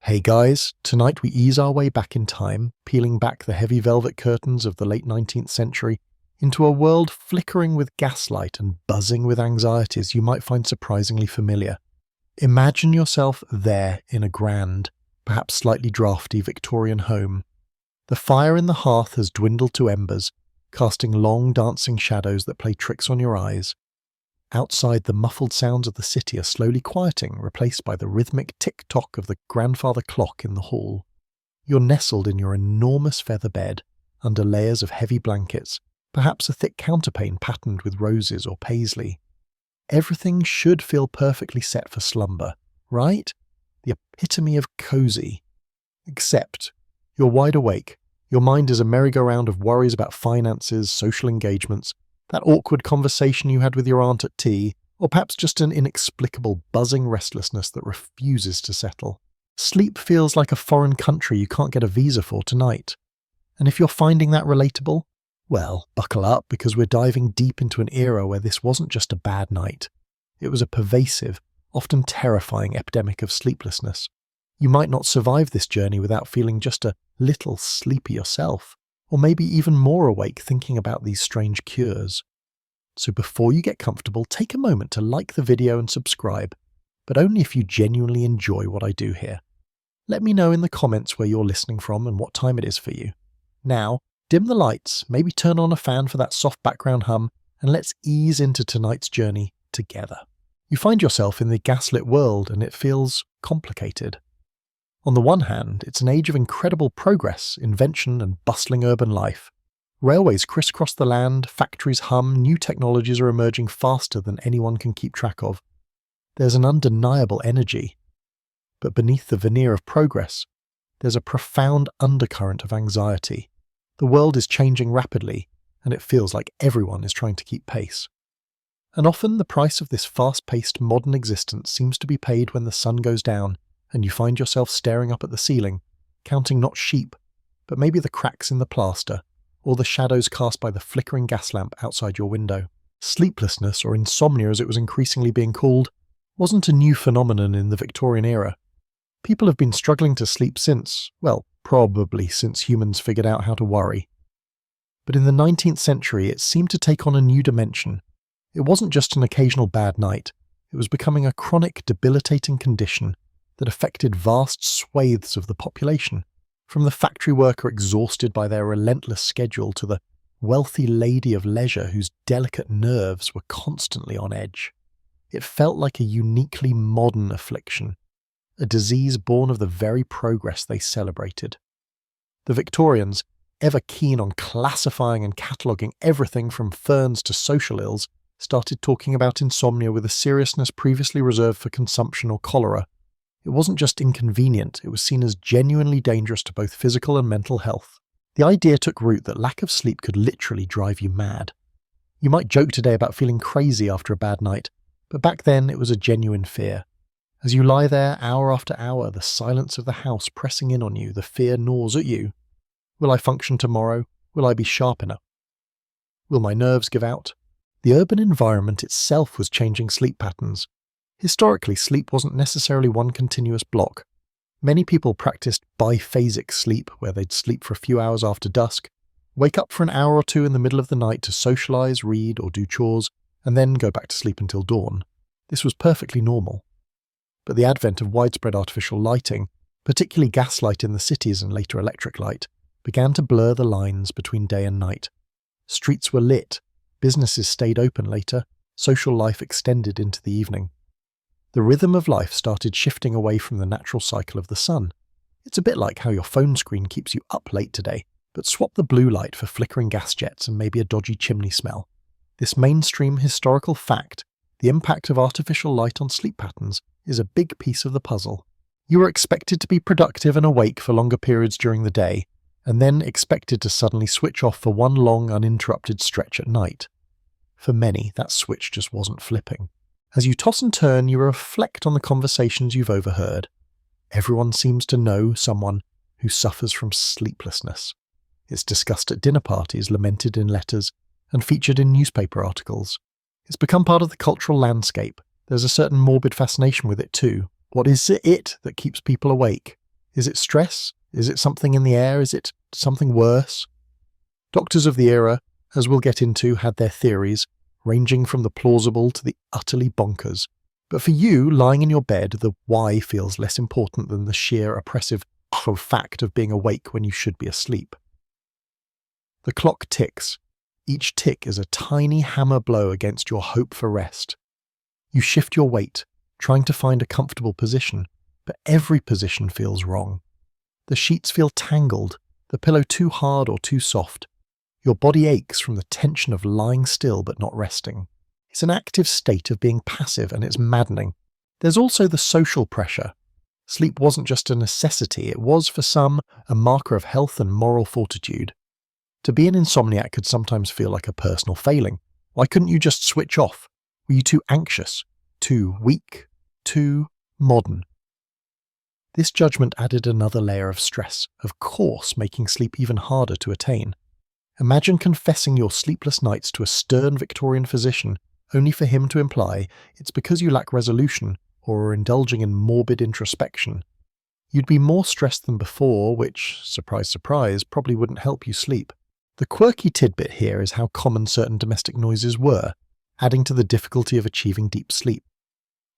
Hey guys, tonight we ease our way back in time, peeling back the heavy velvet curtains of the late 19th century into a world flickering with gaslight and buzzing with anxieties you might find surprisingly familiar. Imagine yourself there in a grand, perhaps slightly drafty Victorian home. The fire in the hearth has dwindled to embers, casting long dancing shadows that play tricks on your eyes. Outside, the muffled sounds of the city are slowly quieting, replaced by the rhythmic tick-tock of the grandfather clock in the hall. You're nestled in your enormous feather bed, under layers of heavy blankets, perhaps a thick counterpane patterned with roses or paisley. Everything should feel perfectly set for slumber, right? The epitome of cozy. Except, you're wide awake. Your mind is a merry-go-round of worries about finances, social engagements, that awkward conversation you had with your aunt at tea, or perhaps just an inexplicable buzzing restlessness that refuses to settle. Sleep feels like a foreign country you can't get a visa for tonight. And if you're finding that relatable, well, buckle up, because we're diving deep into an era where this wasn't just a bad night. It was a pervasive, often terrifying epidemic of sleeplessness. You might not survive this journey without feeling just a little sleepy yourself, or maybe even more awake thinking about these strange cures. So before you get comfortable, take a moment to like the video and subscribe, but only if you genuinely enjoy what I do here. Let me know in the comments where you're listening from and what time it is for you. Now, dim the lights, maybe turn on a fan for that soft background hum, and let's ease into tonight's journey together. You find yourself in the gaslit world and it feels complicated. On the one hand, it's an age of incredible progress, invention, and bustling urban life. Railways crisscross the land, factories hum, new technologies are emerging faster than anyone can keep track of. There's an undeniable energy. But beneath the veneer of progress, there's a profound undercurrent of anxiety. The world is changing rapidly, and it feels like everyone is trying to keep pace. And often the price of this fast-paced modern existence seems to be paid when the sun goes down, and you find yourself staring up at the ceiling, counting not sheep, but maybe the cracks in the plaster, or the shadows cast by the flickering gas lamp outside your window. Sleeplessness, or insomnia as it was increasingly being called, wasn't a new phenomenon in the Victorian era. People have been struggling to sleep since, well, probably since humans figured out how to worry. But in the 19th century, it seemed to take on a new dimension. It wasn't just an occasional bad night, it was becoming a chronic, debilitating condition that affected vast swathes of the population, from the factory worker exhausted by their relentless schedule to the wealthy lady of leisure whose delicate nerves were constantly on edge. It felt like a uniquely modern affliction, a disease born of the very progress they celebrated. The Victorians, ever keen on classifying and cataloguing everything from ferns to social ills, started talking about insomnia with a seriousness previously reserved for consumption or cholera. It wasn't just inconvenient, it was seen as genuinely dangerous to both physical and mental health. The idea took root that lack of sleep could literally drive you mad. You might joke today about feeling crazy after a bad night, but back then it was a genuine fear. As you lie there hour after hour, the silence of the house pressing in on you, the fear gnaws at you. Will I function tomorrow? Will I be sharp enough? Will my nerves give out? The urban environment itself was changing sleep patterns. Historically, sleep wasn't necessarily one continuous block. Many people practiced biphasic sleep, where they'd sleep for a few hours after dusk, wake up for an hour or two in the middle of the night to socialize, read, or do chores, and then go back to sleep until dawn. This was perfectly normal. But the advent of widespread artificial lighting, particularly gaslight in the cities and later electric light, began to blur the lines between day and night. Streets were lit, businesses stayed open later, social life extended into the evening. The rhythm of life started shifting away from the natural cycle of the sun. It's a bit like how your phone screen keeps you up late today, but swap the blue light for flickering gas jets and maybe a dodgy chimney smell. This mainstream historical fact, the impact of artificial light on sleep patterns, is a big piece of the puzzle. You were expected to be productive and awake for longer periods during the day, and then expected to suddenly switch off for one long uninterrupted stretch at night. For many, that switch just wasn't flipping. As you toss and turn, you reflect on the conversations you've overheard. Everyone seems to know someone who suffers from sleeplessness. It's discussed at dinner parties, lamented in letters, and featured in newspaper articles. It's become part of the cultural landscape. There's a certain morbid fascination with it too. What is it that keeps people awake? Is it stress? Is it something in the air? Is it something worse? Doctors of the era, as we'll get into, had their theories, ranging from the plausible to the utterly bonkers. But for you, lying in your bed, the why feels less important than the sheer oppressive fact of being awake when you should be asleep. The clock ticks. Each tick is a tiny hammer blow against your hope for rest. You shift your weight, trying to find a comfortable position, but every position feels wrong. The sheets feel tangled, the pillow too hard or too soft. Your body aches from the tension of lying still but not resting. It's an active state of being passive, and it's maddening. There's also the social pressure. Sleep wasn't just a necessity, it was, for some, a marker of health and moral fortitude. To be an insomniac could sometimes feel like a personal failing. Why couldn't you just switch off? Were you too anxious? Too weak? Too modern? This judgment added another layer of stress, of course making sleep even harder to attain. Imagine confessing your sleepless nights to a stern Victorian physician, only for him to imply it's because you lack resolution or are indulging in morbid introspection. You'd be more stressed than before, which, surprise surprise, probably wouldn't help you sleep. The quirky tidbit here is how common certain domestic noises were, adding to the difficulty of achieving deep sleep.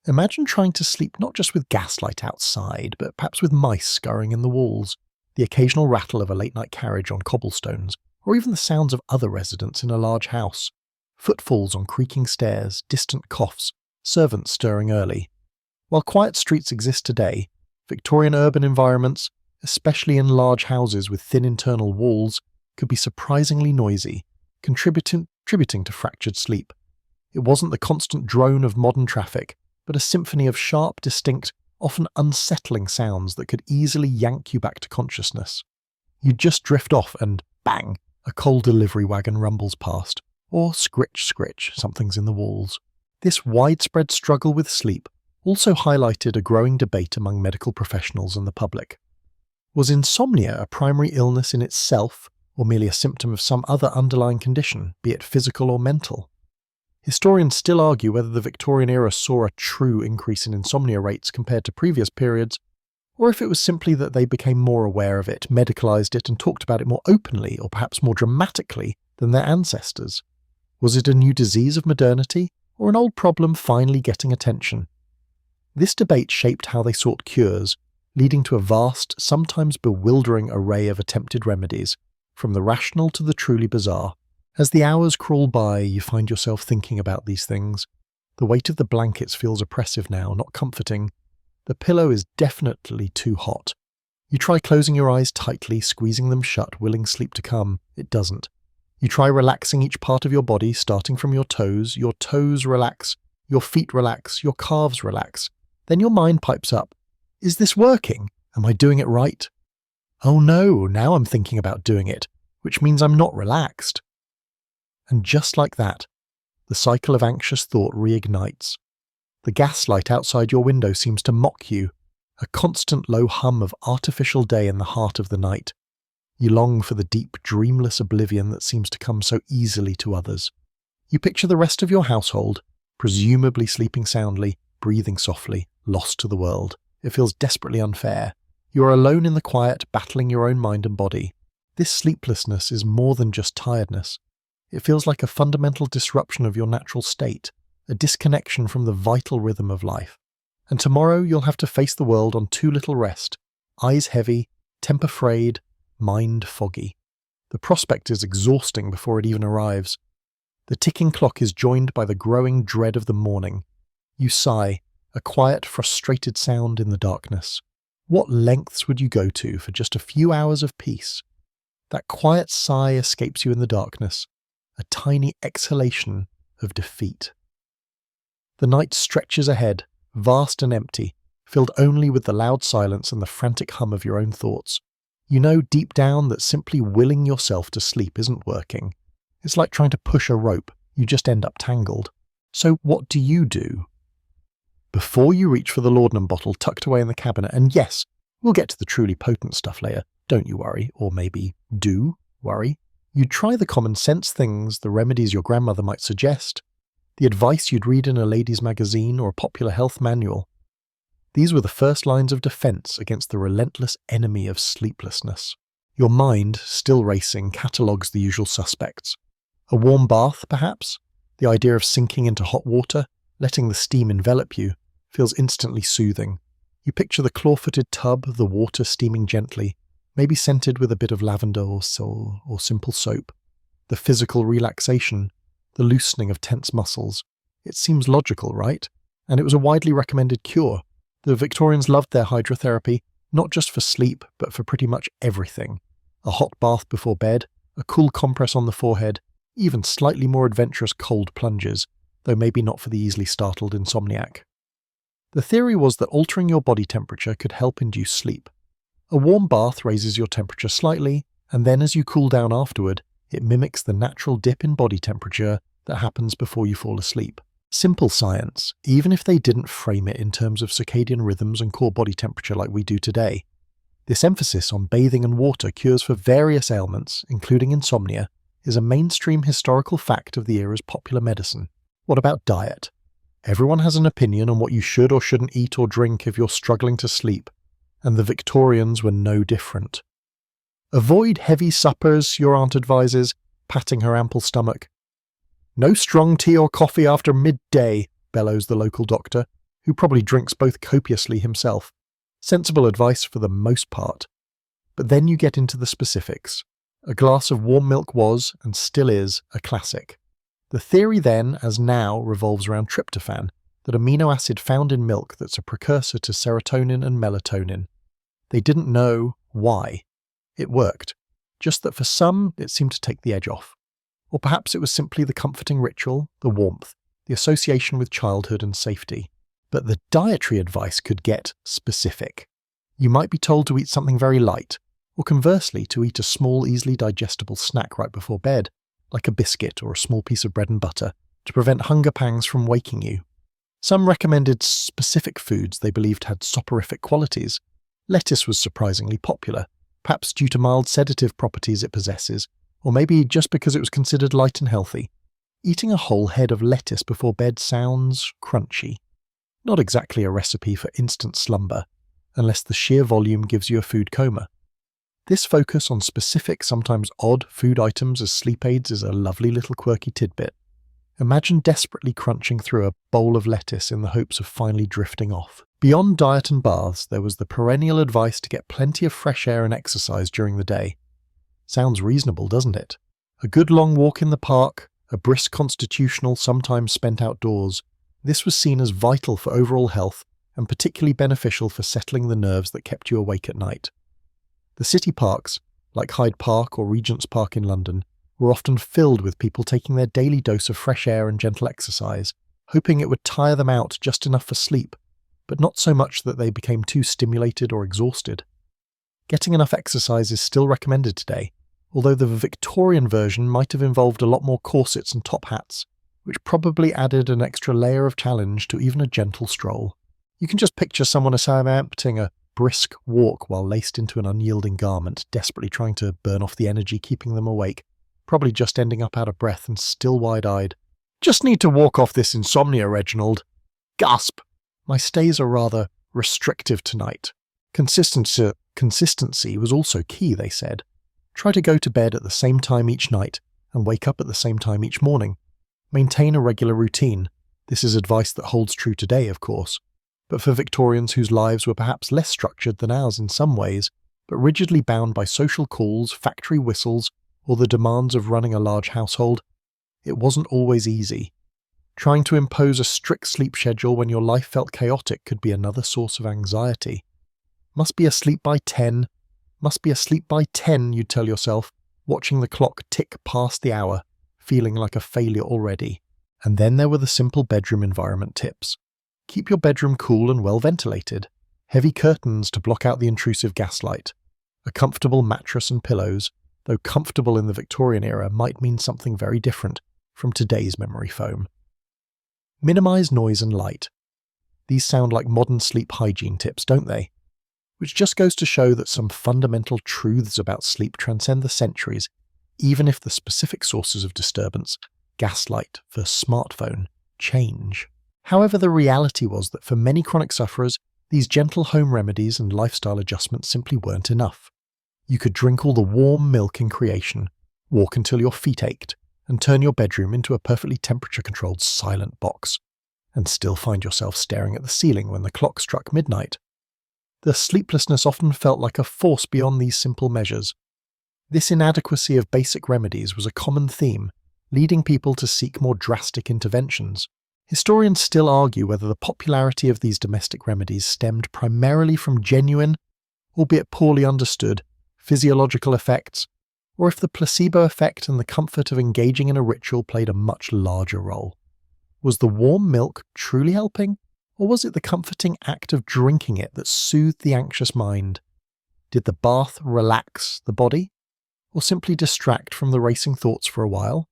Imagine trying to sleep not just with gaslight outside, but perhaps with mice scurrying in the walls, the occasional rattle of a late-night carriage on cobblestones, or even the sounds of other residents in a large house. Footfalls on creaking stairs, distant coughs, servants stirring early. While quiet streets exist today, Victorian urban environments, especially in large houses with thin internal walls, could be surprisingly noisy, contributing to fractured sleep. It wasn't the constant drone of modern traffic, but a symphony of sharp, distinct, often unsettling sounds that could easily yank you back to consciousness. You'd just drift off and, bang, a coal delivery wagon rumbles past, or scritch, scritch, something's in the walls. This widespread struggle with sleep also highlighted a growing debate among medical professionals and the public. Was insomnia a primary illness in itself, or merely a symptom of some other underlying condition, be it physical or mental? Historians still argue whether the Victorian era saw a true increase in insomnia rates compared to previous periods, or if it was simply that they became more aware of it, medicalised it, and talked about it more openly, or perhaps more dramatically, than their ancestors. Was it a new disease of modernity, or an old problem finally getting attention? This debate shaped how they sought cures, leading to a vast, sometimes bewildering array of attempted remedies, from the rational to the truly bizarre. As the hours crawl by, you find yourself thinking about these things. The weight of the blankets feels oppressive now, not comforting. The pillow is definitely too hot. You try closing your eyes tightly, squeezing them shut, willing sleep to come. It doesn't. You try relaxing each part of your body, starting from your toes. Your toes relax, your feet relax, your calves relax. Then your mind pipes up. Is this working? Am I doing it right? Oh no, now I'm thinking about doing it, which means I'm not relaxed. And just like that, the cycle of anxious thought reignites. The gaslight outside your window seems to mock you, a constant low hum of artificial day in the heart of the night. You long for the deep, dreamless oblivion that seems to come so easily to others. You picture the rest of your household, presumably sleeping soundly, breathing softly, lost to the world. It feels desperately unfair. You are alone in the quiet, battling your own mind and body. This sleeplessness is more than just tiredness. It feels like a fundamental disruption of your natural state, a disconnection from the vital rhythm of life. And tomorrow you'll have to face the world on too little rest, eyes heavy, temper frayed, mind foggy. The prospect is exhausting before it even arrives. The ticking clock is joined by the growing dread of the morning. You sigh, a quiet, frustrated sound in the darkness. What lengths would you go to for just a few hours of peace? That quiet sigh escapes you in the darkness, a tiny exhalation of defeat. The night stretches ahead, vast and empty, filled only with the loud silence and the frantic hum of your own thoughts. You know deep down that simply willing yourself to sleep isn't working. It's like trying to push a rope, you just end up tangled. So what do you do? Before you reach for the laudanum bottle tucked away in the cabinet, and yes, we'll get to the truly potent stuff later, don't you worry, or maybe do worry. You try the common sense things, the remedies your grandmother might suggest, the advice you'd read in a ladies' magazine or a popular health manual. These were the first lines of defense against the relentless enemy of sleeplessness. Your mind, still racing, catalogues the usual suspects. A warm bath, perhaps? The idea of sinking into hot water, letting the steam envelop you, feels instantly soothing. You picture the claw-footed tub, the water steaming gently, maybe scented with a bit of lavender or simple soap. The physical relaxation, the loosening of tense muscles. It seems logical, right? And it was a widely recommended cure. The Victorians loved their hydrotherapy, not just for sleep, but for pretty much everything. A hot bath before bed, a cool compress on the forehead, even slightly more adventurous cold plunges, though maybe not for the easily startled insomniac. The theory was that altering your body temperature could help induce sleep. A warm bath raises your temperature slightly, and then as you cool down afterward, it mimics the natural dip in body temperature that happens before you fall asleep. Simple science, even if they didn't frame it in terms of circadian rhythms and core body temperature like we do today. This emphasis on bathing and water cures for various ailments, including insomnia, is a mainstream historical fact of the era's popular medicine. What about diet? Everyone has an opinion on what you should or shouldn't eat or drink if you're struggling to sleep, and the Victorians were no different. Avoid heavy suppers, your aunt advises, patting her ample stomach. No strong tea or coffee after midday, bellows the local doctor, who probably drinks both copiously himself. Sensible advice for the most part. But then you get into the specifics. A glass of warm milk was, and still is, a classic. The theory then, as now, revolves around tryptophan, that amino acid found in milk that's a precursor to serotonin and melatonin. They didn't know why. It worked. Just that for some, it seemed to take the edge off. Or perhaps it was simply the comforting ritual, the warmth, the association with childhood and safety. But the dietary advice could get specific. You might be told to eat something very light, or conversely to eat a small, easily digestible snack right before bed, like a biscuit or a small piece of bread and butter, to prevent hunger pangs from waking you. Some recommended specific foods they believed had soporific qualities. Lettuce was surprisingly popular, perhaps due to mild sedative properties it possesses, or maybe just because it was considered light and healthy. Eating a whole head of lettuce before bed sounds crunchy. Not exactly a recipe for instant slumber, unless the sheer volume gives you a food coma. This focus on specific, sometimes odd, food items as sleep aids is a lovely little quirky tidbit. Imagine desperately crunching through a bowl of lettuce in the hopes of finally drifting off. Beyond diet and baths, there was the perennial advice to get plenty of fresh air and exercise during the day. Sounds reasonable, doesn't it? A good long walk in the park, a brisk constitutional sometimes spent outdoors. This was seen as vital for overall health and particularly beneficial for settling the nerves that kept you awake at night. The city parks, like Hyde Park or Regent's Park in London, were often filled with people taking their daily dose of fresh air and gentle exercise, hoping it would tire them out just enough for sleep, but not so much that they became too stimulated or exhausted. Getting enough exercise is still recommended today, although the Victorian version might have involved a lot more corsets and top hats, which probably added an extra layer of challenge to even a gentle stroll. You can just picture someone attempting a brisk walk while laced into an unyielding garment, desperately trying to burn off the energy keeping them awake, probably just ending up out of breath and still wide-eyed. Just need to walk off this insomnia, Reginald. Gasp! My stays are rather restrictive tonight. Consistency was also key, they said. Try to go to bed at the same time each night and wake up at the same time each morning. Maintain a regular routine. This is advice that holds true today, of course. But for Victorians whose lives were perhaps less structured than ours in some ways, but rigidly bound by social calls, factory whistles, or the demands of running a large household, it wasn't always easy. Trying to impose a strict sleep schedule when your life felt chaotic could be another source of anxiety. Must be asleep by 10, you'd tell yourself, watching the clock tick past the hour, feeling like a failure already. And then there were the simple bedroom environment tips. Keep your bedroom cool and well ventilated. Heavy curtains to block out the intrusive gaslight. A comfortable mattress and pillows, though comfortable in the Victorian era might mean something very different from today's memory foam. Minimize noise and light. These sound like modern sleep hygiene tips, don't they? Which just goes to show that some fundamental truths about sleep transcend the centuries, even if the specific sources of disturbance, gaslight versus smartphone, change. However, the reality was that for many chronic sufferers, These gentle home remedies and lifestyle adjustments simply weren't enough. You could drink all the warm milk in creation, walk until your feet ached, and turn your bedroom into a perfectly temperature-controlled silent box, and still find yourself staring at the ceiling when the clock struck midnight. The sleeplessness often felt like a force beyond these simple measures. This inadequacy of basic remedies was a common theme, leading people to seek more drastic interventions. Historians still argue whether the popularity of these domestic remedies stemmed primarily from genuine, albeit poorly understood, physiological effects, or if the placebo effect and the comfort of engaging in a ritual played a much larger role. Was the warm milk truly helping, or was it the comforting act of drinking it that soothed the anxious mind? Did the bath relax the body, or simply distract from the racing thoughts for a while?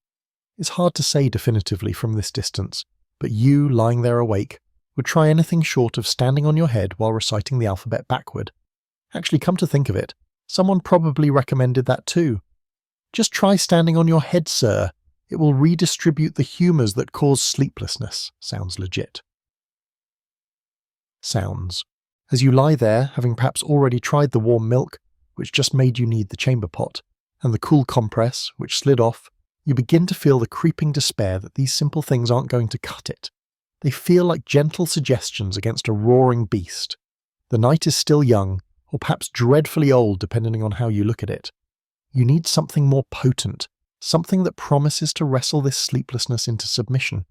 It's hard to say definitively from this distance, but you, lying there awake, would try anything short of standing on your head while reciting the alphabet backward. Actually, come to think of it, someone probably recommended that too. Just try standing on your head, sir. It will redistribute the humours that cause sleeplessness. Sounds legit. Sounds. As you lie there, having perhaps already tried the warm milk, which just made you need the chamber pot, and the cool compress, which slid off, you begin to feel the creeping despair that these simple things aren't going to cut it. They feel like gentle suggestions against a roaring beast. The night is still young, or perhaps dreadfully old depending on how you look at it. You need something more potent, something that promises to wrestle this sleeplessness into submission.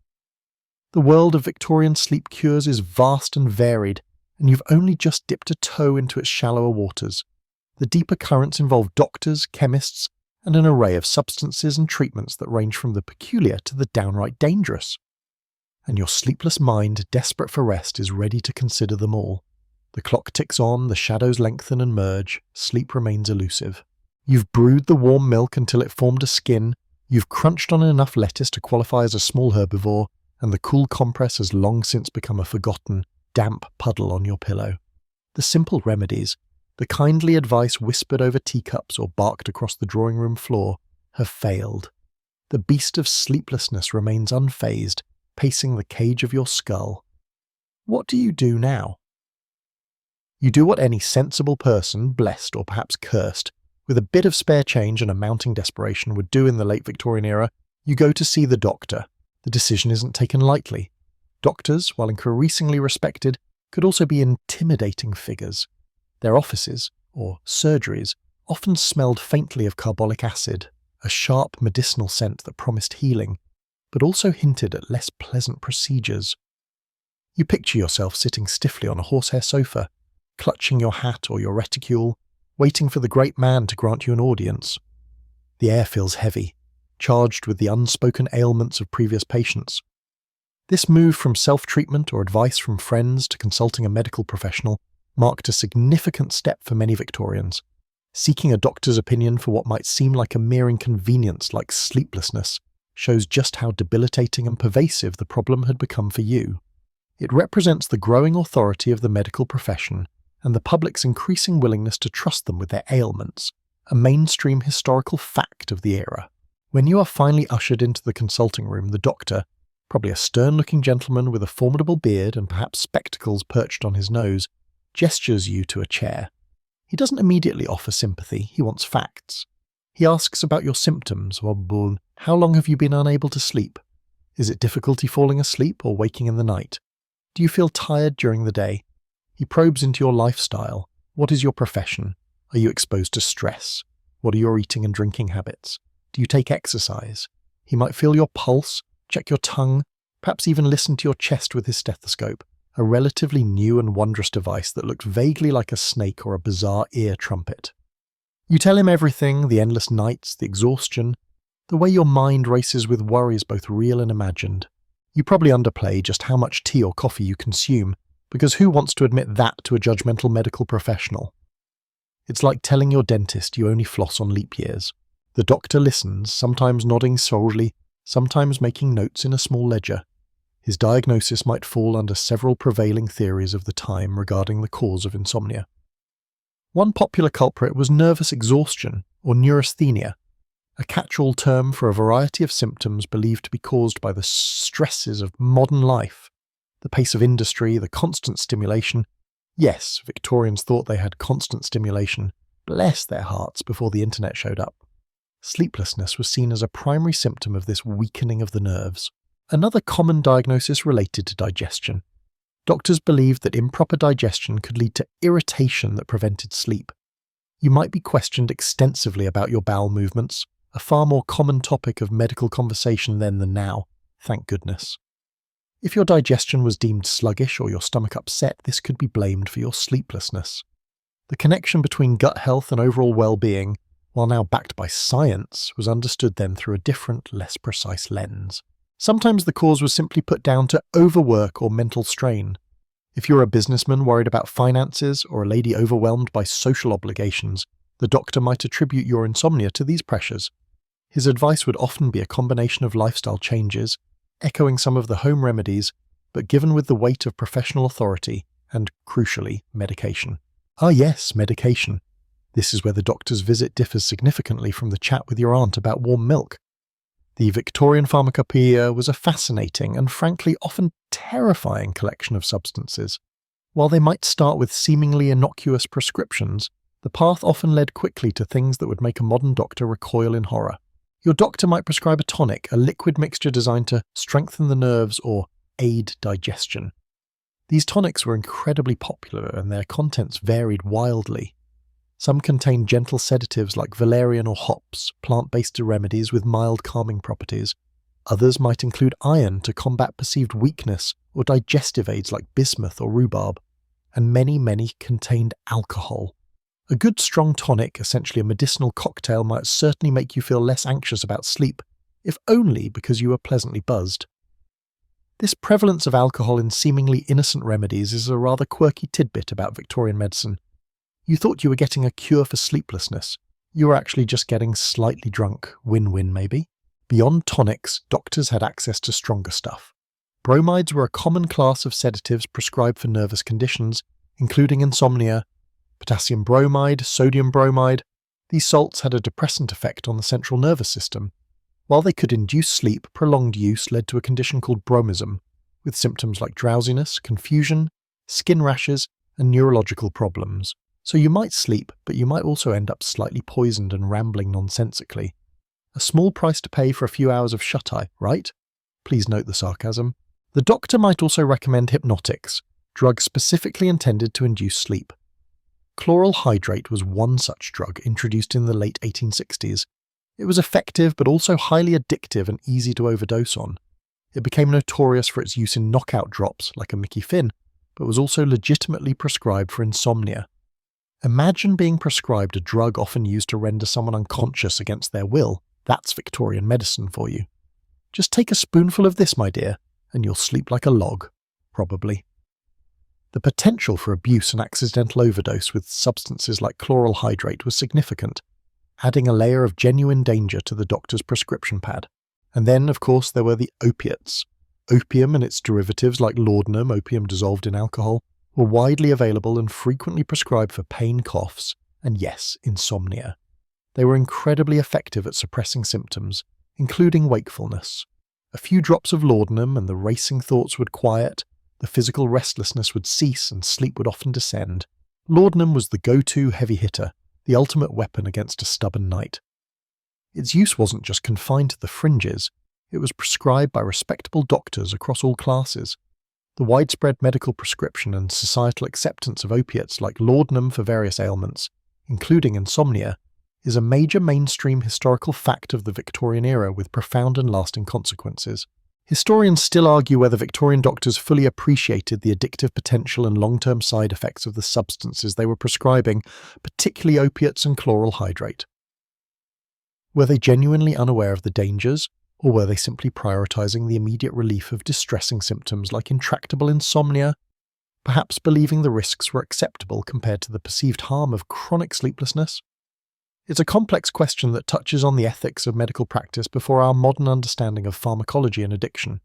The world of Victorian sleep cures is vast and varied, and you've only just dipped a toe into its shallower waters. The deeper currents involve doctors, chemists, and an array of substances and treatments that range from the peculiar to the downright dangerous. And your sleepless mind, desperate for rest, is ready to consider them all. The clock ticks on, the shadows lengthen and merge, sleep remains elusive. You've brewed the warm milk until it formed a skin, you've crunched on enough lettuce to qualify as a small herbivore, and the cool compress has long since become a forgotten, damp puddle on your pillow. The simple remedies, the kindly advice whispered over teacups or barked across the drawing room floor, have failed. The beast of sleeplessness remains unfazed, pacing the cage of your skull. What do you do now? You do what any sensible person, blessed or perhaps cursed, with a bit of spare change and a mounting desperation would do in the late Victorian era. You go to see the doctor. The decision isn't taken lightly. Doctors, while increasingly respected, could also be intimidating figures. Their offices, or surgeries, often smelled faintly of carbolic acid, a sharp medicinal scent that promised healing, but also hinted at less pleasant procedures. You picture yourself sitting stiffly on a horsehair sofa, clutching your hat or your reticule, waiting for the great man to grant you an audience. The air feels heavy, charged with the unspoken ailments of previous patients. This move from self-treatment or advice from friends to consulting a medical professional marked a significant step for many Victorians. Seeking a doctor's opinion for what might seem like a mere inconvenience like sleeplessness shows just how debilitating and pervasive the problem had become for you. It represents the growing authority of the medical profession and the public's increasing willingness to trust them with their ailments, a mainstream historical fact of the era. When you are finally ushered into the consulting room, the doctor, probably a stern-looking gentleman with a formidable beard and perhaps spectacles perched on his nose, gestures you to a chair. He doesn't immediately offer sympathy, he wants facts. He asks about your symptoms, or how long have you been unable to sleep? Is it difficulty falling asleep or waking in the night? Do you feel tired during the day? He probes into your lifestyle. What is your profession? Are you exposed to stress? What are your eating and drinking habits? Do you take exercise? He might feel your pulse, check your tongue, perhaps even listen to your chest with his stethoscope, a relatively new and wondrous device that looked vaguely like a snake or a bizarre ear trumpet. You tell him everything, the endless nights, the exhaustion, the way your mind races with worries both real and imagined. You probably underplay just how much tea or coffee you consume, because who wants to admit that to a judgmental medical professional? It's like telling your dentist you only floss on leap years. The doctor listens, sometimes nodding solely, sometimes making notes in a small ledger. His diagnosis might fall under several prevailing theories of the time regarding the cause of insomnia. One popular culprit was nervous exhaustion, or neurasthenia, a catch-all term for a variety of symptoms believed to be caused by the stresses of modern life, the pace of industry, the constant stimulation, Yes, Victorians thought they had constant stimulation, bless their hearts, before the internet showed up. Sleeplessness was seen as a primary symptom of this weakening of the nerves. Another common diagnosis related to digestion. Doctors believed that improper digestion could lead to irritation that prevented sleep. You might be questioned extensively about your bowel movements, a far more common topic of medical conversation then than now, thank goodness. If your digestion was deemed sluggish or your stomach upset, this could be blamed for your sleeplessness. The connection between gut health and overall well-being, while now backed by science, was understood then through a different, less precise lens. Sometimes the cause was simply put down to overwork or mental strain. If you're a businessman worried about finances or a lady overwhelmed by social obligations, the doctor might attribute your insomnia to these pressures. His advice would often be a combination of lifestyle changes, echoing some of the home remedies, but given with the weight of professional authority and, crucially, medication. Ah yes, medication. This is where the doctor's visit differs significantly from the chat with your aunt about warm milk. The Victorian pharmacopoeia was a fascinating and frankly often terrifying collection of substances. While they might start with seemingly innocuous prescriptions, the path often led quickly to things that would make a modern doctor recoil in horror. Your doctor might prescribe a tonic, a liquid mixture designed to strengthen the nerves or aid digestion. These tonics were incredibly popular and their contents varied wildly. Some contained gentle sedatives like valerian or hops, plant-based remedies with mild calming properties. Others might include iron to combat perceived weakness or digestive aids like bismuth or rhubarb. And many contained alcohol. A good strong tonic, essentially a medicinal cocktail, might certainly make you feel less anxious about sleep, if only because you were pleasantly buzzed. This prevalence of alcohol in seemingly innocent remedies is a rather quirky tidbit about Victorian medicine. You thought you were getting a cure for sleeplessness. You were actually just getting slightly drunk. Win-win, maybe. Beyond tonics, doctors had access to stronger stuff. Bromides were a common class of sedatives prescribed for nervous conditions, including insomnia, potassium bromide, sodium bromide. These salts had a depressant effect on the central nervous system. While they could induce sleep, prolonged use led to a condition called bromism, with symptoms like drowsiness, confusion, skin rashes, and neurological problems. So you might sleep, but you might also end up slightly poisoned and rambling nonsensically. A small price to pay for a few hours of shut-eye, right? Please note the sarcasm. The doctor might also recommend hypnotics, drugs specifically intended to induce sleep. Chloral hydrate was one such drug introduced in the late 1860s. It was effective but also highly addictive and easy to overdose on. It became notorious for its use in knockout drops, like a Mickey Finn, but was also legitimately prescribed for insomnia. Imagine being prescribed a drug often used to render someone unconscious against their will. That's Victorian medicine for you. Just take a spoonful of this, my dear, and you'll sleep like a log, probably. The potential for abuse and accidental overdose with substances like chloral hydrate was significant, adding a layer of genuine danger to the doctor's prescription pad. And then, of course, there were the opiates. Opium and its derivatives like laudanum, opium dissolved in alcohol, were widely available and frequently prescribed for pain, coughs, and yes, insomnia. They were incredibly effective at suppressing symptoms, including wakefulness. A few drops of laudanum and the racing thoughts would quiet, the physical restlessness would cease and sleep would often descend. Laudanum was the go-to heavy hitter, the ultimate weapon against a stubborn night. Its use wasn't just confined to the fringes, it was prescribed by respectable doctors across all classes. The widespread medical prescription and societal acceptance of opiates like laudanum for various ailments, including insomnia, is a major mainstream historical fact of the Victorian era with profound and lasting consequences. Historians still argue whether Victorian doctors fully appreciated the addictive potential and long-term side effects of the substances they were prescribing, particularly opiates and chloral hydrate. Were they genuinely unaware of the dangers, or were they simply prioritizing the immediate relief of distressing symptoms like intractable insomnia, perhaps believing the risks were acceptable compared to the perceived harm of chronic sleeplessness? It's a complex question that touches on the ethics of medical practice before our modern understanding of pharmacology and addiction.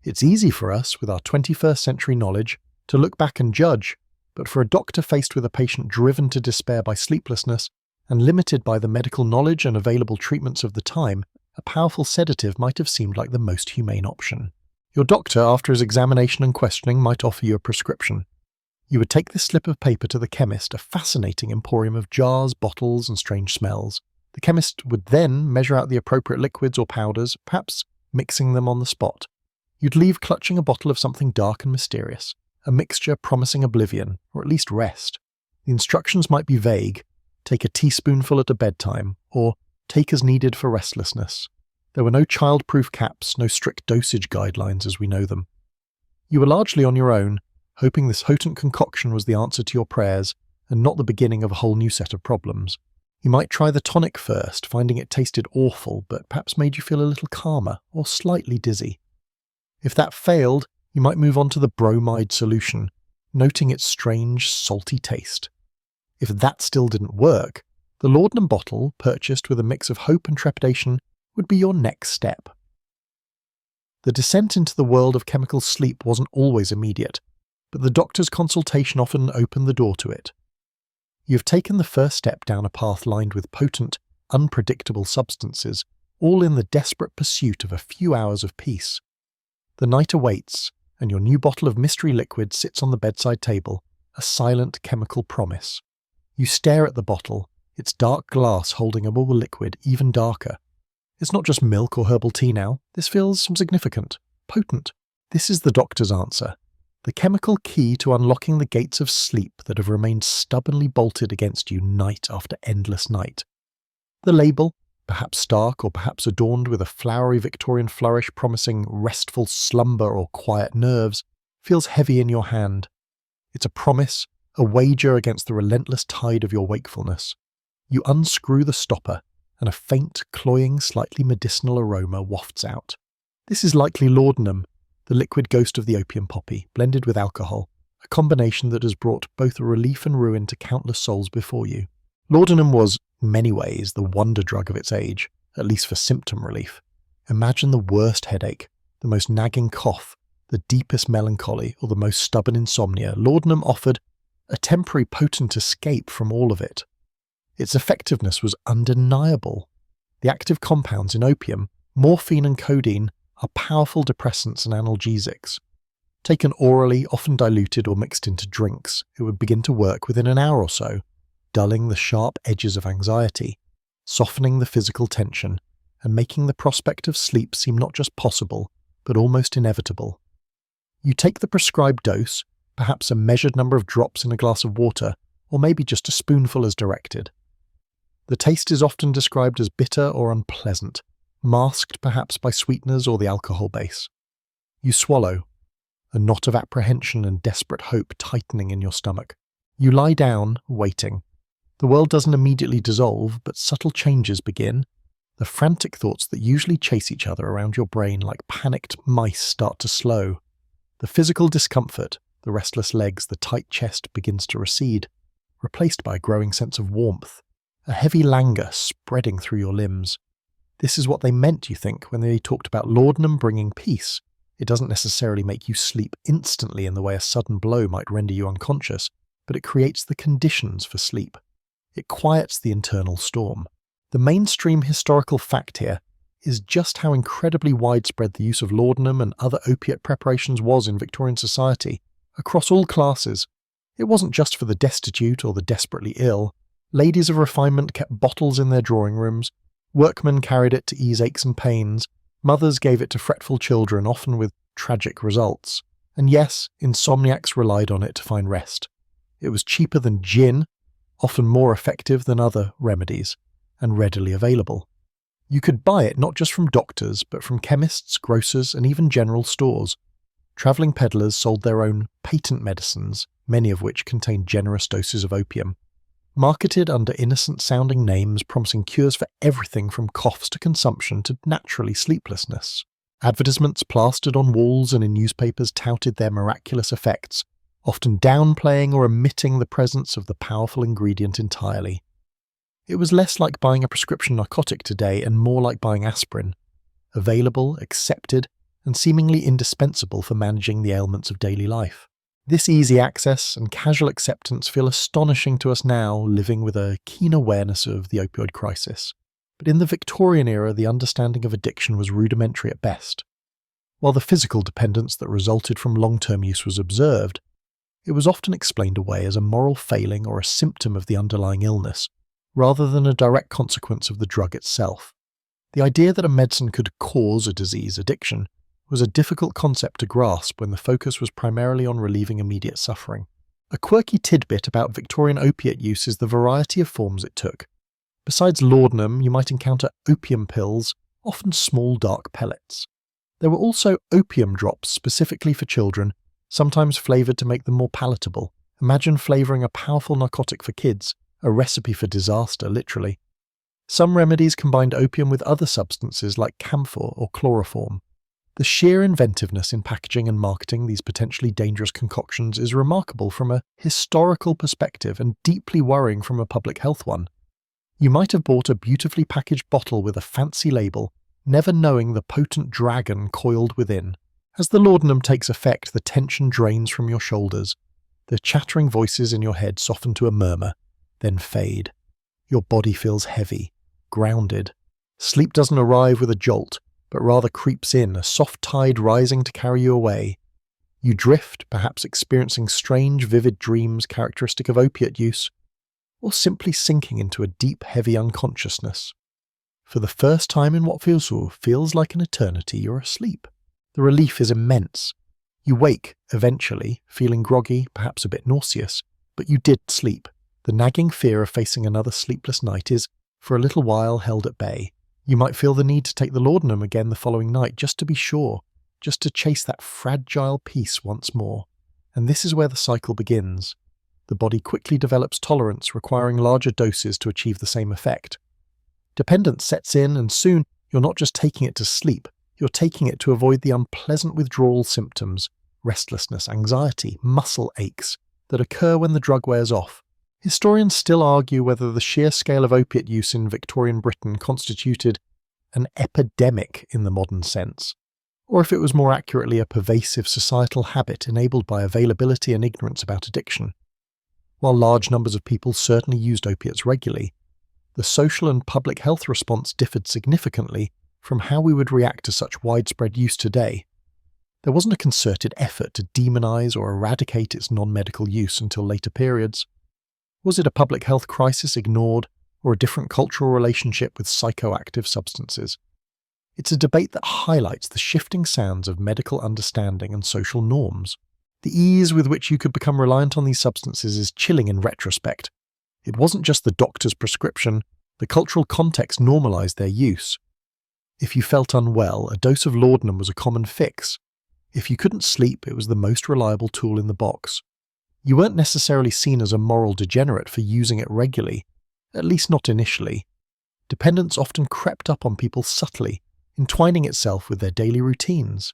It's easy for us, with our 21st century knowledge, to look back and judge, but for a doctor faced with a patient driven to despair by sleeplessness and limited by the medical knowledge and available treatments of the time, a powerful sedative might have seemed like the most humane option. Your doctor, after his examination and questioning, might offer you a prescription. You would take this slip of paper to the chemist, a fascinating emporium of jars, bottles, and strange smells. The chemist would then measure out the appropriate liquids or powders, perhaps mixing them on the spot. You'd leave clutching a bottle of something dark and mysterious, a mixture promising oblivion, or at least rest. The instructions might be vague: take a teaspoonful at a bedtime, or take as needed for restlessness. There were no child-proof caps, no strict dosage guidelines as we know them. You were largely on your own, hoping this potent concoction was the answer to your prayers and not the beginning of a whole new set of problems. You might try the tonic first, finding it tasted awful but perhaps made you feel a little calmer or slightly dizzy. If that failed, you might move on to the bromide solution, noting its strange, salty taste. If that still didn't work, the laudanum bottle, purchased with a mix of hope and trepidation, would be your next step. The descent into the world of chemical sleep wasn't always immediate, but the doctor's consultation often opened the door to it. You've taken the first step down a path lined with potent, unpredictable substances, all in the desperate pursuit of a few hours of peace. The night awaits, and your new bottle of mystery liquid sits on the bedside table, a silent chemical promise. You stare at the bottle, its dark glass holding a more liquid even darker. It's not just milk or herbal tea now, this feels significant, potent. This is the doctor's answer. The chemical key to unlocking the gates of sleep that have remained stubbornly bolted against you night after endless night. The label, perhaps stark or perhaps adorned with a flowery Victorian flourish promising restful slumber or quiet nerves, feels heavy in your hand. It's a promise, a wager against the relentless tide of your wakefulness. You unscrew the stopper, and a faint, cloying, slightly medicinal aroma wafts out. This is likely laudanum, the liquid ghost of the opium poppy, blended with alcohol, a combination that has brought both relief and ruin to countless souls before you. Laudanum was, in many ways, the wonder drug of its age, at least for symptom relief. Imagine the worst headache, the most nagging cough, the deepest melancholy, or the most stubborn insomnia. Laudanum offered a temporary potent escape from all of it. Its effectiveness was undeniable. The active compounds in opium, morphine and codeine, are powerful depressants and analgesics. Taken orally, often diluted or mixed into drinks, it would begin to work within an hour or so, dulling the sharp edges of anxiety, softening the physical tension, and making the prospect of sleep seem not just possible, but almost inevitable. You take the prescribed dose, perhaps a measured number of drops in a glass of water, or maybe just a spoonful as directed. The taste is often described as bitter or unpleasant, masked perhaps by sweeteners or the alcohol base. You swallow, a knot of apprehension and desperate hope tightening in your stomach. You lie down, waiting. The world doesn't immediately dissolve, but subtle changes begin. The frantic thoughts that usually chase each other around your brain like panicked mice start to slow. The physical discomfort, the restless legs, the tight chest begins to recede, replaced by a growing sense of warmth, a heavy languor spreading through your limbs. This is what they meant, you think, when they talked about laudanum bringing peace. It doesn't necessarily make you sleep instantly in the way a sudden blow might render you unconscious, but it creates the conditions for sleep. It quiets the internal storm. The mainstream historical fact here is just how incredibly widespread the use of laudanum and other opiate preparations was in Victorian society, across all classes. It wasn't just for the destitute or the desperately ill. Ladies of refinement kept bottles in their drawing rooms, workmen carried it to ease aches and pains, mothers gave it to fretful children, often with tragic results. And yes, insomniacs relied on it to find rest. It was cheaper than gin, often more effective than other remedies, and readily available. You could buy it not just from doctors, but from chemists, grocers, and even general stores. Travelling peddlers sold their own patent medicines, many of which contained generous doses of opium, marketed under innocent-sounding names promising cures for everything from coughs to consumption to naturally sleeplessness. Advertisements plastered on walls and in newspapers touted their miraculous effects, often downplaying or omitting the presence of the powerful ingredient entirely. It was less like buying a prescription narcotic today and more like buying aspirin, available, accepted, and seemingly indispensable for managing the ailments of daily life. This easy access and casual acceptance feel astonishing to us now, living with a keen awareness of the opioid crisis. But in the Victorian era, the understanding of addiction was rudimentary at best. While the physical dependence that resulted from long-term use was observed, it was often explained away as a moral failing or a symptom of the underlying illness, rather than a direct consequence of the drug itself. The idea that a medicine could cause a disease addiction was a difficult concept to grasp when the focus was primarily on relieving immediate suffering. A quirky tidbit about Victorian opiate use is the variety of forms it took. Besides laudanum, you might encounter opium pills, often small dark pellets. There were also opium drops specifically for children, sometimes flavoured to make them more palatable. Imagine flavouring a powerful narcotic for kids, a recipe for disaster, literally. Some remedies combined opium with other substances like camphor or chloroform. The sheer inventiveness in packaging and marketing these potentially dangerous concoctions is remarkable from a historical perspective and deeply worrying from a public health one. You might have bought a beautifully packaged bottle with a fancy label, never knowing the potent dragon coiled within. As the laudanum takes effect, the tension drains from your shoulders. The chattering voices in your head soften to a murmur, then fade. Your body feels heavy, grounded. Sleep doesn't arrive with a jolt, but rather creeps in, a soft tide rising to carry you away. You drift, perhaps experiencing strange, vivid dreams characteristic of opiate use, or simply sinking into a deep, heavy unconsciousness. For the first time in what feels like an eternity, you're asleep. The relief is immense. You wake, eventually, feeling groggy, perhaps a bit nauseous, but you did sleep. The nagging fear of facing another sleepless night is, for a little while, held at bay. You might feel the need to take the laudanum again the following night, just to be sure, just to chase that fragile peace once more. And this is where the cycle begins. The body quickly develops tolerance, requiring larger doses to achieve the same effect. Dependence sets in, and soon you're not just taking it to sleep, you're taking it to avoid the unpleasant withdrawal symptoms, restlessness, anxiety, muscle aches, that occur when the drug wears off. Historians still argue whether the sheer scale of opiate use in Victorian Britain constituted an epidemic in the modern sense, or if it was more accurately a pervasive societal habit enabled by availability and ignorance about addiction. While large numbers of people certainly used opiates regularly, the social and public health response differed significantly from how we would react to such widespread use today. There wasn't a concerted effort to demonize or eradicate its non-medical use until later periods. Was it a public health crisis ignored, or a different cultural relationship with psychoactive substances? It's a debate that highlights the shifting sands of medical understanding and social norms. The ease with which you could become reliant on these substances is chilling in retrospect. It wasn't just the doctor's prescription, the cultural context normalized their use. If you felt unwell, a dose of laudanum was a common fix. If you couldn't sleep, it was the most reliable tool in the box. You weren't necessarily seen as a moral degenerate for using it regularly, at least not initially. Dependence often crept up on people subtly, entwining itself with their daily routines.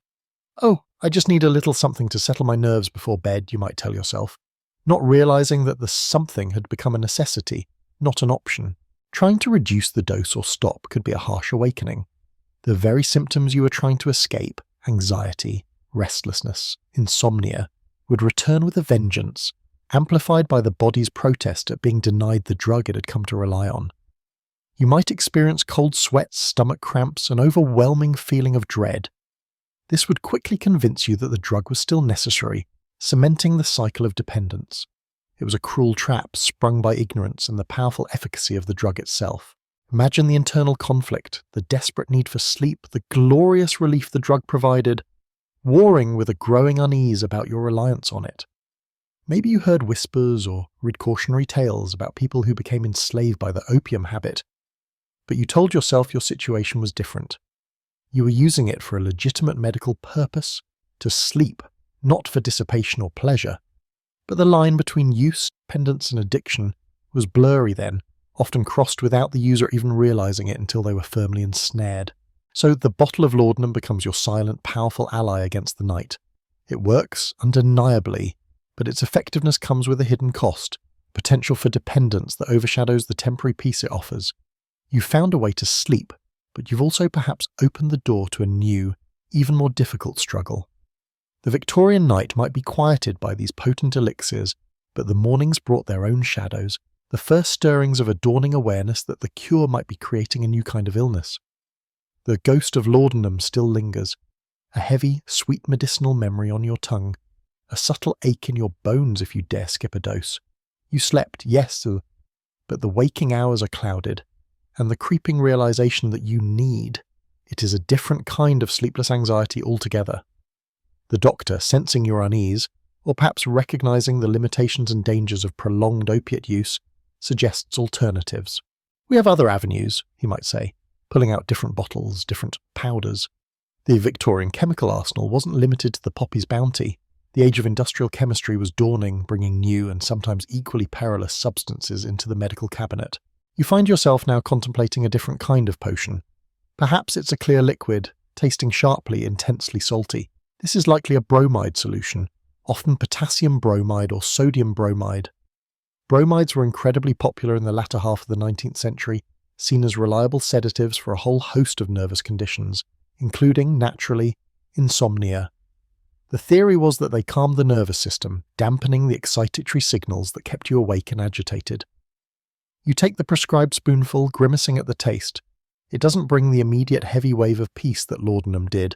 Oh, I just need a little something to settle my nerves before bed, you might tell yourself, not realizing that the something had become a necessity, not an option. Trying to reduce the dose or stop could be a harsh awakening. The very symptoms you were trying to escape, anxiety, restlessness, insomnia, would return with a vengeance, amplified by the body's protest at being denied the drug it had come to rely on. You might experience cold sweats, stomach cramps, an overwhelming feeling of dread. This would quickly convince you that the drug was still necessary, cementing the cycle of dependence. It was a cruel trap sprung by ignorance and the powerful efficacy of the drug itself. Imagine the internal conflict, the desperate need for sleep, the glorious relief the drug provided, warring with a growing unease about your reliance on it. Maybe you heard whispers or read cautionary tales about people who became enslaved by the opium habit, but you told yourself your situation was different. You were using it for a legitimate medical purpose, to sleep, not for dissipation or pleasure. But the line between use, dependence, and addiction was blurry then, often crossed without the user even realizing it until they were firmly ensnared. So the bottle of laudanum becomes your silent, powerful ally against the night. It works, undeniably, but its effectiveness comes with a hidden cost, potential for dependence that overshadows the temporary peace it offers. You've found a way to sleep, but you've also perhaps opened the door to a new, even more difficult struggle. The Victorian night might be quieted by these potent elixirs, but the mornings brought their own shadows, the first stirrings of a dawning awareness that the cure might be creating a new kind of illness. The ghost of laudanum still lingers, a heavy, sweet medicinal memory on your tongue, a subtle ache in your bones if you dare skip a dose. You slept, yes, but the waking hours are clouded, and the creeping realization that you need it is a different kind of sleepless anxiety altogether. The doctor, sensing your unease, or perhaps recognizing the limitations and dangers of prolonged opiate use, suggests alternatives. We have other avenues, he might say, pulling out different bottles, different powders. The Victorian chemical arsenal wasn't limited to the poppy's bounty. The age of industrial chemistry was dawning, bringing new and sometimes equally perilous substances into the medical cabinet. You find yourself now contemplating a different kind of potion. Perhaps it's a clear liquid, tasting sharply, intensely salty. This is likely a bromide solution, often potassium bromide or sodium bromide. Bromides were incredibly popular in the latter half of the 19th century, seen as reliable sedatives for a whole host of nervous conditions, including, naturally, insomnia. The theory was that they calmed the nervous system, dampening the excitatory signals that kept you awake and agitated. You take the prescribed spoonful, grimacing at the taste. It doesn't bring the immediate heavy wave of peace that laudanum did,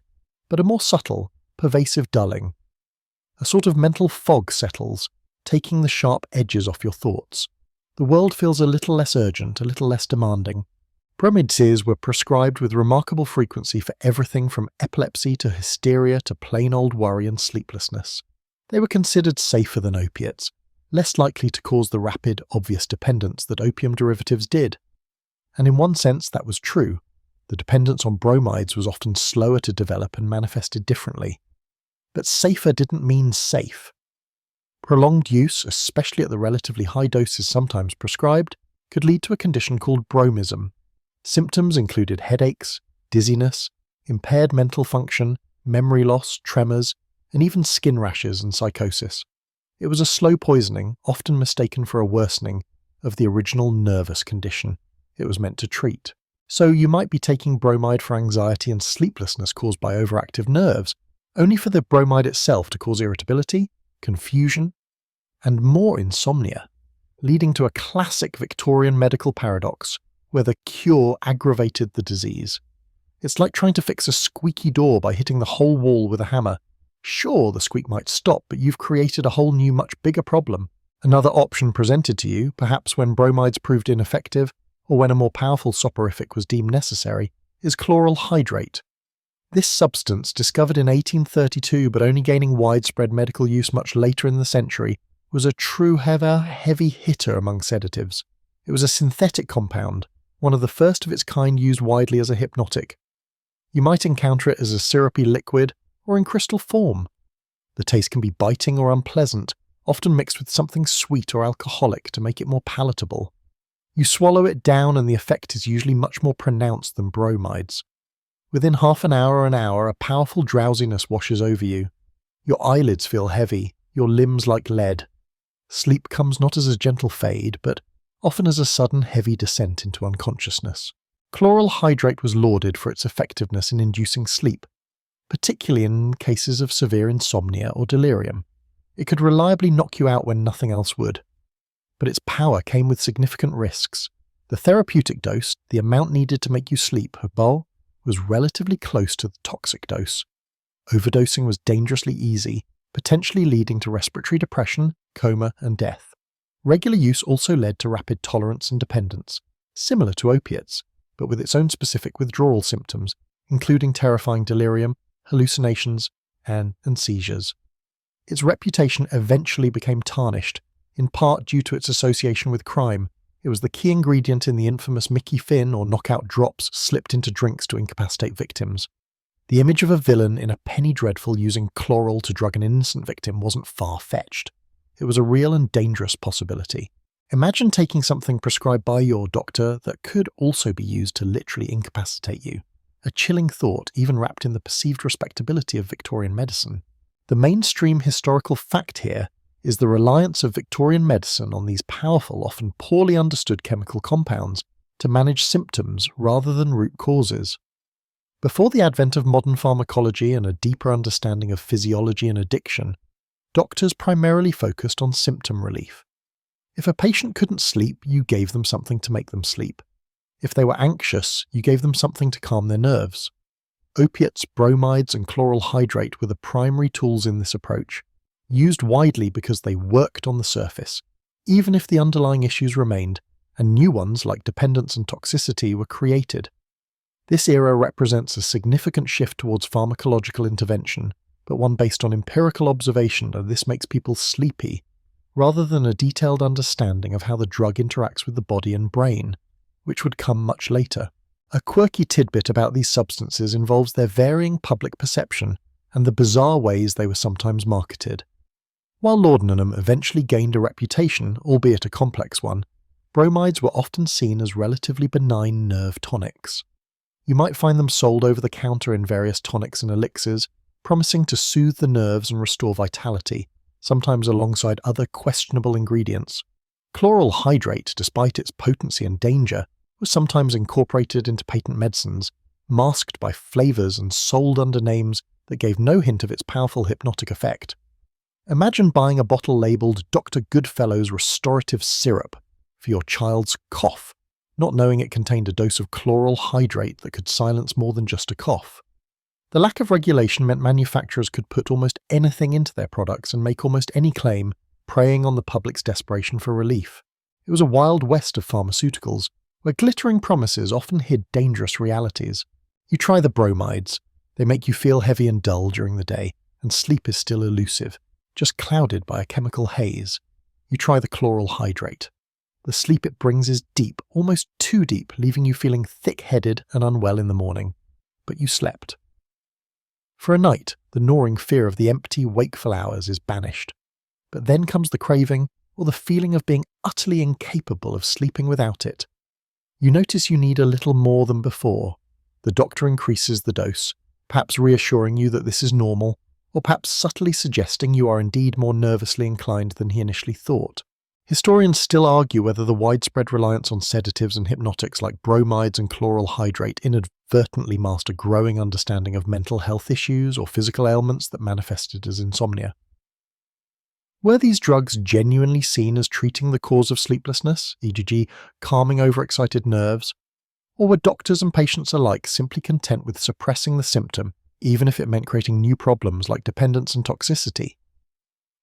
but a more subtle, pervasive dulling. A sort of mental fog settles, taking the sharp edges off your thoughts. The world feels a little less urgent, a little less demanding. Bromides were prescribed with remarkable frequency for everything from epilepsy to hysteria to plain old worry and sleeplessness. They were considered safer than opiates, less likely to cause the rapid, obvious dependence that opium derivatives did. And in one sense that was true. The dependence on bromides was often slower to develop and manifested differently. But safer didn't mean safe. Prolonged use, especially at the relatively high doses sometimes prescribed, could lead to a condition called bromism. Symptoms included headaches, dizziness, impaired mental function, memory loss, tremors, and even skin rashes and psychosis. It was a slow poisoning, often mistaken for a worsening, of the original nervous condition it was meant to treat. So you might be taking bromide for anxiety and sleeplessness caused by overactive nerves, only for the bromide itself to cause irritability, confusion, and more insomnia, leading to a classic Victorian medical paradox where the cure aggravated the disease. It's like trying to fix a squeaky door by hitting the whole wall with a hammer. Sure, the squeak might stop, but you've created a whole new, much bigger problem. Another option presented to you, perhaps when bromides proved ineffective, or when a more powerful soporific was deemed necessary, is chloral hydrate. This substance, discovered in 1832 but only gaining widespread medical use much later in the century, was a true heavy hitter among sedatives. It was a synthetic compound, one of the first of its kind used widely as a hypnotic. You might encounter it as a syrupy liquid or in crystal form. The taste can be biting or unpleasant, often mixed with something sweet or alcoholic to make it more palatable. You swallow it down and the effect is usually much more pronounced than bromides. Within half an hour or an hour, a powerful drowsiness washes over you. Your eyelids feel heavy, your limbs like lead. Sleep comes not as a gentle fade, but often as a sudden heavy descent into unconsciousness. Chloral hydrate was lauded for its effectiveness in inducing sleep, particularly in cases of severe insomnia or delirium. It could reliably knock you out when nothing else would. But its power came with significant risks. The therapeutic dose, the amount needed to make you sleep, was relatively close to the toxic dose. Overdosing was dangerously easy, potentially leading to respiratory depression, coma, and death. Regular use also led to rapid tolerance and dependence, similar to opiates, but with its own specific withdrawal symptoms, including terrifying delirium, hallucinations, and seizures. Its reputation eventually became tarnished, in part due to its association with crime. It was the key ingredient in the infamous Mickey Finn or knockout drops slipped into drinks to incapacitate victims. The image of a villain in a penny dreadful using chloral to drug an innocent victim wasn't far-fetched. It was a real and dangerous possibility. Imagine taking something prescribed by your doctor that could also be used to literally incapacitate you. A chilling thought, even wrapped in the perceived respectability of Victorian medicine. The mainstream historical fact here is the reliance of Victorian medicine on these powerful, often poorly understood chemical compounds to manage symptoms rather than root causes. Before the advent of modern pharmacology and a deeper understanding of physiology and addiction, doctors primarily focused on symptom relief. If a patient couldn't sleep, you gave them something to make them sleep. If they were anxious, you gave them something to calm their nerves. Opiates, bromides, and chloral hydrate were the primary tools in this approach. used widely because they worked on the surface, even if the underlying issues remained, and new ones like dependence and toxicity were created. This era represents a significant shift towards pharmacological intervention, but one based on empirical observation that this makes people sleepy, rather than a detailed understanding of how the drug interacts with the body and brain, which would come much later. A quirky tidbit about these substances involves their varying public perception and the bizarre ways they were sometimes marketed. While laudanum eventually gained a reputation, albeit a complex one, bromides were often seen as relatively benign nerve tonics. You might find them sold over the counter in various tonics and elixirs, promising to soothe the nerves and restore vitality, sometimes alongside other questionable ingredients. Chloral hydrate, despite its potency and danger, was sometimes incorporated into patent medicines, masked by flavors and sold under names that gave no hint of its powerful hypnotic effect. Imagine buying a bottle labeled Dr. Goodfellow's Restorative Syrup for your child's cough, not knowing it contained a dose of chloral hydrate that could silence more than just a cough. The lack of regulation meant manufacturers could put almost anything into their products and make almost any claim, preying on the public's desperation for relief. It was a wild west of pharmaceuticals, where glittering promises often hid dangerous realities. You try the bromides. They make you feel heavy and dull during the day, and sleep is still elusive, just clouded by a chemical haze. You try the chloral hydrate. The sleep it brings is deep, almost too deep, leaving you feeling thick-headed and unwell in the morning. But you slept. For a night, the gnawing fear of the empty, wakeful hours is banished. But then comes the craving, or the feeling of being utterly incapable of sleeping without it. You notice you need a little more than before. The doctor increases the dose, perhaps reassuring you that this is normal, or perhaps subtly suggesting you are indeed more nervously inclined than he initially thought. Historians still argue whether the widespread reliance on sedatives and hypnotics like bromides and chloral hydrate inadvertently masked a growing understanding of mental health issues or physical ailments that manifested as insomnia. Were these drugs genuinely seen as treating the cause of sleeplessness, e.g., calming overexcited nerves, or were doctors and patients alike simply content with suppressing the symptom, even if it meant creating new problems like dependence and toxicity?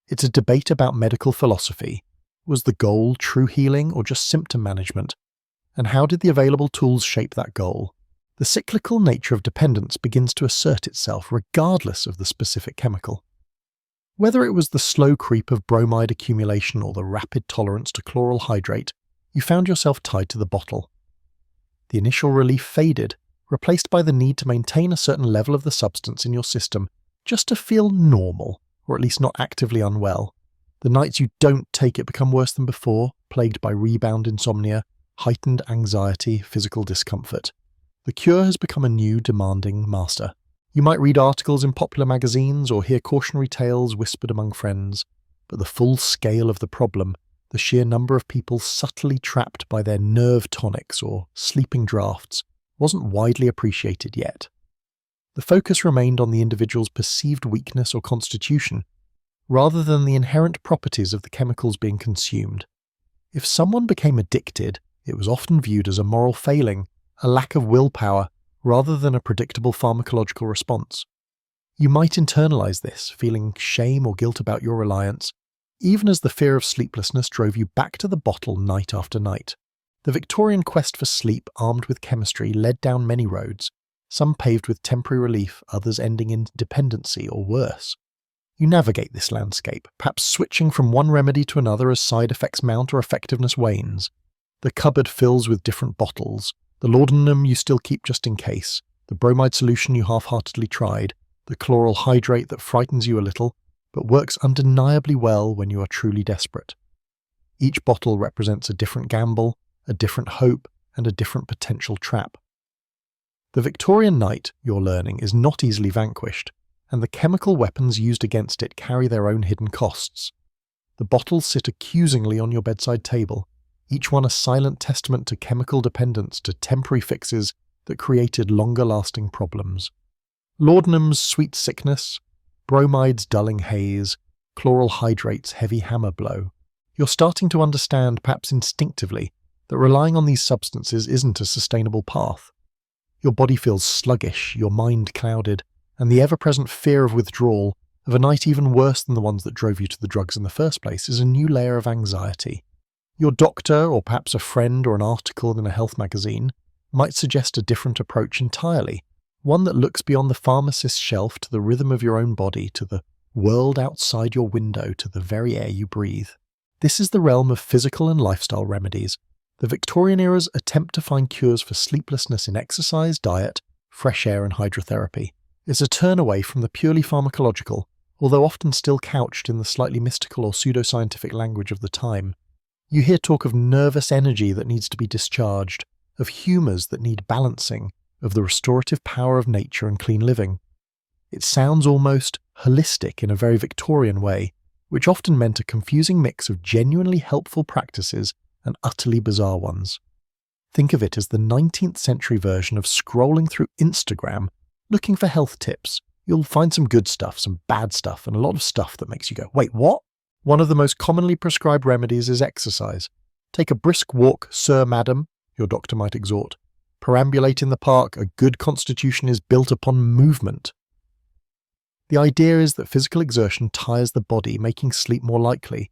It's a debate about medical philosophy. Was the goal true healing or just symptom management? And how did the available tools shape that goal? The cyclical nature of dependence begins to assert itself regardless of the specific chemical. Whether it was the slow creep of bromide accumulation or the rapid tolerance to chloral hydrate, you found yourself tied to the bottle. The initial relief faded, replaced by the need to maintain a certain level of the substance in your system just to feel normal, or at least not actively unwell. The nights you don't take it become worse than before, plagued by rebound insomnia, heightened anxiety, physical discomfort. The cure has become a new, demanding master. You might read articles in popular magazines or hear cautionary tales whispered among friends, but the full scale of the problem, the sheer number of people subtly trapped by their nerve tonics or sleeping drafts, wasn't widely appreciated yet. The focus remained on the individual's perceived weakness or constitution, rather than the inherent properties of the chemicals being consumed. If someone became addicted, it was often viewed as a moral failing, a lack of willpower, rather than a predictable pharmacological response. You might internalize this, feeling shame or guilt about your reliance, even as the fear of sleeplessness drove you back to the bottle night after night. The Victorian quest for sleep, armed with chemistry, led down many roads, some paved with temporary relief, others ending in dependency or worse. You navigate this landscape, perhaps switching from one remedy to another as side effects mount or effectiveness wanes. The cupboard fills with different bottles, the laudanum you still keep just in case, the bromide solution you half-heartedly tried, the chloral hydrate that frightens you a little, but works undeniably well when you are truly desperate. Each bottle represents a different gamble, a different hope, and a different potential trap. The Victorian night, you're learning, is not easily vanquished, and the chemical weapons used against it carry their own hidden costs. The bottles sit accusingly on your bedside table, each one a silent testament to chemical dependence, to temporary fixes that created longer-lasting problems. Laudanum's sweet sickness, bromide's dulling haze, chloral hydrate's heavy hammer blow. You're starting to understand, perhaps instinctively, that relying on these substances isn't a sustainable path. Your body feels sluggish, your mind clouded, and the ever-present fear of withdrawal, of a night even worse than the ones that drove you to the drugs in the first place is a new layer of anxiety. Your doctor, or perhaps a friend or an article in a health magazine, might suggest a different approach entirely, one that looks beyond the pharmacist's shelf to the rhythm of your own body, to the world outside your window, to the very air you breathe. This is the realm of physical and lifestyle remedies. The Victorian era's attempt to find cures for sleeplessness in exercise, diet, fresh air and hydrotherapy is a turn away from the purely pharmacological, although often still couched in the slightly mystical or pseudoscientific language of the time. You hear talk of nervous energy that needs to be discharged, of humours that need balancing, of the restorative power of nature and clean living. It sounds almost holistic in a very Victorian way, which often meant a confusing mix of genuinely helpful practices and utterly bizarre ones. Think of it as the 19th century version of scrolling through Instagram looking for health tips. You'll find some good stuff, some bad stuff, and a lot of stuff that makes you go, wait, what? One of the most commonly prescribed remedies is exercise. Take a brisk walk, sir, madam, your doctor might exhort. Perambulate in the park, a good constitution is built upon movement. The idea is that physical exertion tires the body, making sleep more likely.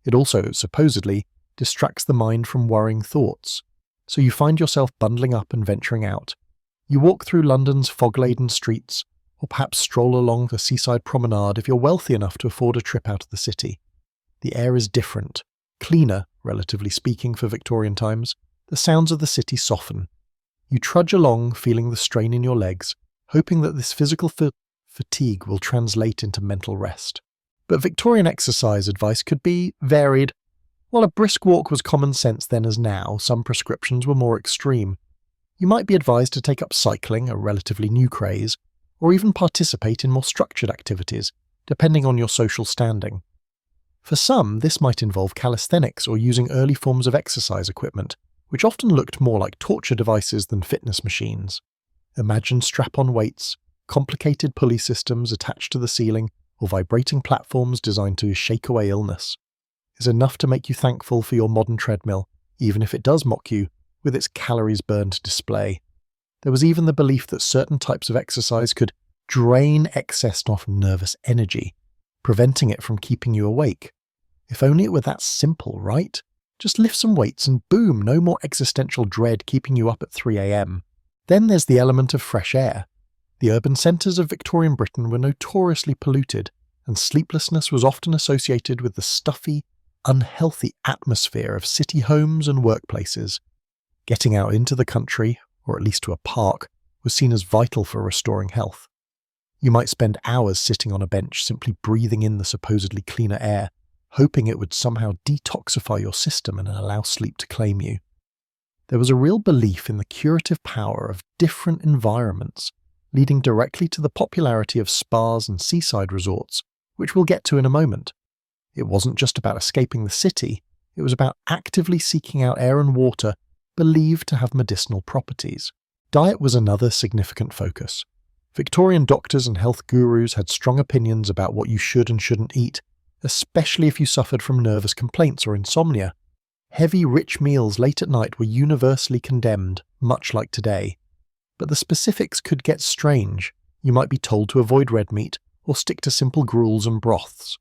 It also, supposedly, distracts the mind from worrying thoughts, so you find yourself bundling up and venturing out. You walk through London's fog-laden streets, or perhaps stroll along the seaside promenade if you're wealthy enough to afford a trip out of the city. The air is different, cleaner, relatively speaking, for Victorian times. The sounds of the city soften. You trudge along, feeling the strain in your legs, hoping that this physical fatigue will translate into mental rest. But Victorian exercise advice could be varied. While a brisk walk was common sense then as now, some prescriptions were more extreme. You might be advised to take up cycling, a relatively new craze, or even participate in more structured activities, depending on your social standing. For some, this might involve calisthenics or using early forms of exercise equipment, which often looked more like torture devices than fitness machines. Imagine strap-on weights, complicated pulley systems attached to the ceiling, or vibrating platforms designed to shake away illness. Is enough to make you thankful for your modern treadmill, even if it does mock you, with its calories burned display. There was even the belief that certain types of exercise could drain excess nervous energy, preventing it from keeping you awake. If only it were that simple, right? Just lift some weights and boom, no more existential dread keeping you up at 3 a.m. Then there's the element of fresh air. The urban centres of Victorian Britain were notoriously polluted, and sleeplessness was often associated with the stuffy, unhealthy atmosphere of city homes and workplaces. Getting out into the country, or at least to a park, was seen as vital for restoring health. You might spend hours sitting on a bench simply breathing in the supposedly cleaner air, hoping it would somehow detoxify your system and allow sleep to claim you. There was a real belief in the curative power of different environments, leading directly to the popularity of spas and seaside resorts, which we'll get to in a moment. It wasn't just about escaping the city, it was about actively seeking out air and water believed to have medicinal properties. Diet was another significant focus. Victorian doctors and health gurus had strong opinions about what you should and shouldn't eat, especially if you suffered from nervous complaints or insomnia. Heavy, rich meals late at night were universally condemned, much like today. But the specifics could get strange. You might be told to avoid red meat or stick to simple gruels and broths.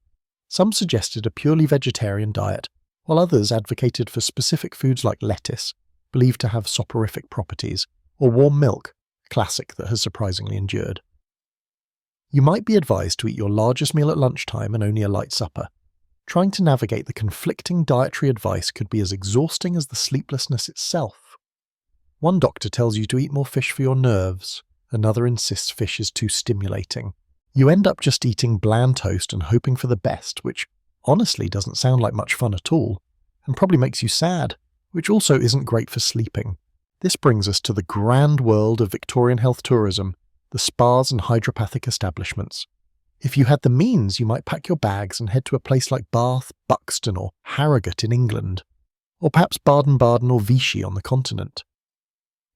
Some suggested a purely vegetarian diet, while others advocated for specific foods like lettuce, believed to have soporific properties, or warm milk, a classic that has surprisingly endured. You might be advised to eat your largest meal at lunchtime and only a light supper. Trying to navigate the conflicting dietary advice could be as exhausting as the sleeplessness itself. One doctor tells you to eat more fish for your nerves, another insists fish is too stimulating. You end up just eating bland toast and hoping for the best, which honestly doesn't sound like much fun at all, and probably makes you sad, which also isn't great for sleeping. This brings us to the grand world of Victorian health tourism, the spas and hydropathic establishments. If you had the means, you might pack your bags and head to a place like Bath, Buxton or Harrogate in England, or perhaps Baden-Baden or Vichy on the continent.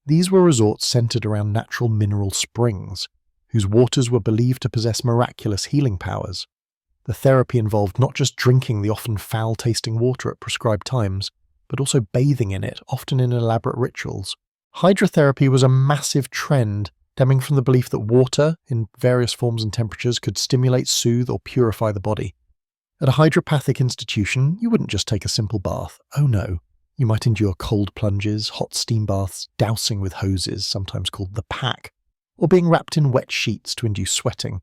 These were resorts centred around natural mineral springs, whose waters were believed to possess miraculous healing powers. The therapy involved not just drinking the often foul-tasting water at prescribed times, but also bathing in it, often in elaborate rituals. Hydrotherapy was a massive trend, stemming from the belief that water, in various forms and temperatures, could stimulate, soothe, or purify the body. At a hydropathic institution, you wouldn't just take a simple bath. Oh no. You might endure cold plunges, hot steam baths, dousing with hoses, sometimes called the pack, or being wrapped in wet sheets to induce sweating.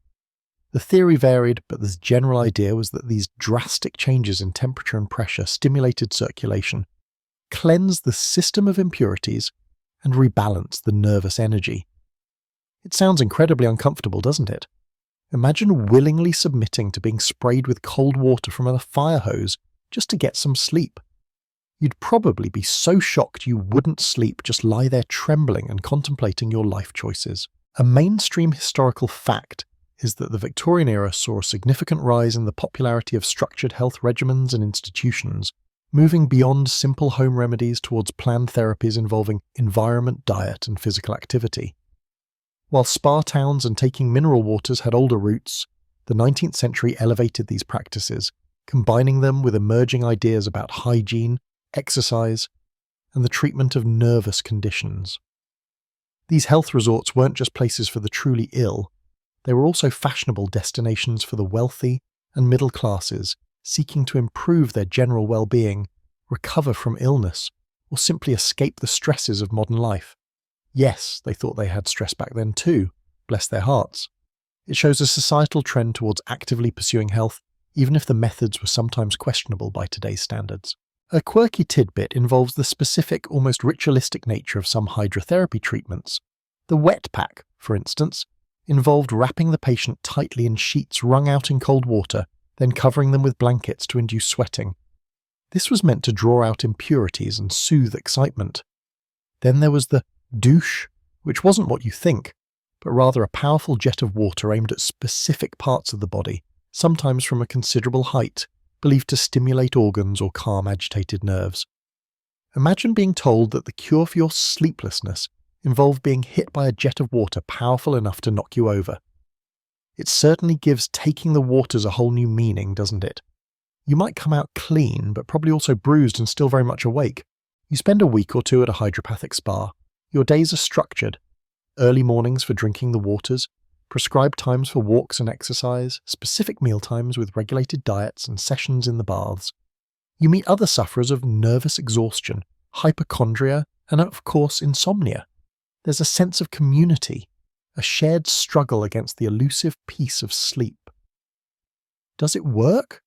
The theory varied, but the general idea was that these drastic changes in temperature and pressure stimulated circulation, cleansed the system of impurities, and rebalanced the nervous energy. It sounds incredibly uncomfortable, doesn't it? Imagine willingly submitting to being sprayed with cold water from a fire hose just to get some sleep. You'd probably be so shocked you wouldn't sleep, just lie there trembling and contemplating your life choices. A mainstream historical fact is that the Victorian era saw a significant rise in the popularity of structured health regimens and institutions, moving beyond simple home remedies towards planned therapies involving environment, diet, and physical activity. While spa towns and taking mineral waters had older roots, the 19th century elevated these practices, combining them with emerging ideas about hygiene, exercise, and the treatment of nervous conditions. These health resorts weren't just places for the truly ill, they were also fashionable destinations for the wealthy and middle classes seeking to improve their general well-being, recover from illness, or simply escape the stresses of modern life. Yes, they thought they had stress back then too, bless their hearts. It shows a societal trend towards actively pursuing health, even if the methods were sometimes questionable by today's standards. A quirky tidbit involves the specific, almost ritualistic nature of some hydrotherapy treatments. The wet pack, for instance, involved wrapping the patient tightly in sheets wrung out in cold water, then covering them with blankets to induce sweating. This was meant to draw out impurities and soothe excitement. Then there was the douche, which wasn't what you think, but rather a powerful jet of water aimed at specific parts of the body, sometimes from a considerable height, believed to stimulate organs or calm agitated nerves. Imagine being told that the cure for your sleeplessness involved being hit by a jet of water powerful enough to knock you over. It certainly gives taking the waters a whole new meaning, doesn't it? You might come out clean, but probably also bruised and still very much awake. You spend a week or two at a hydropathic spa. Your days are structured. Early mornings for drinking the waters, prescribed times for walks and exercise, specific meal times with regulated diets and sessions in the baths. You meet other sufferers of nervous exhaustion, hypochondria, and of course insomnia. There's a sense of community, a shared struggle against the elusive peace of sleep. Does it work?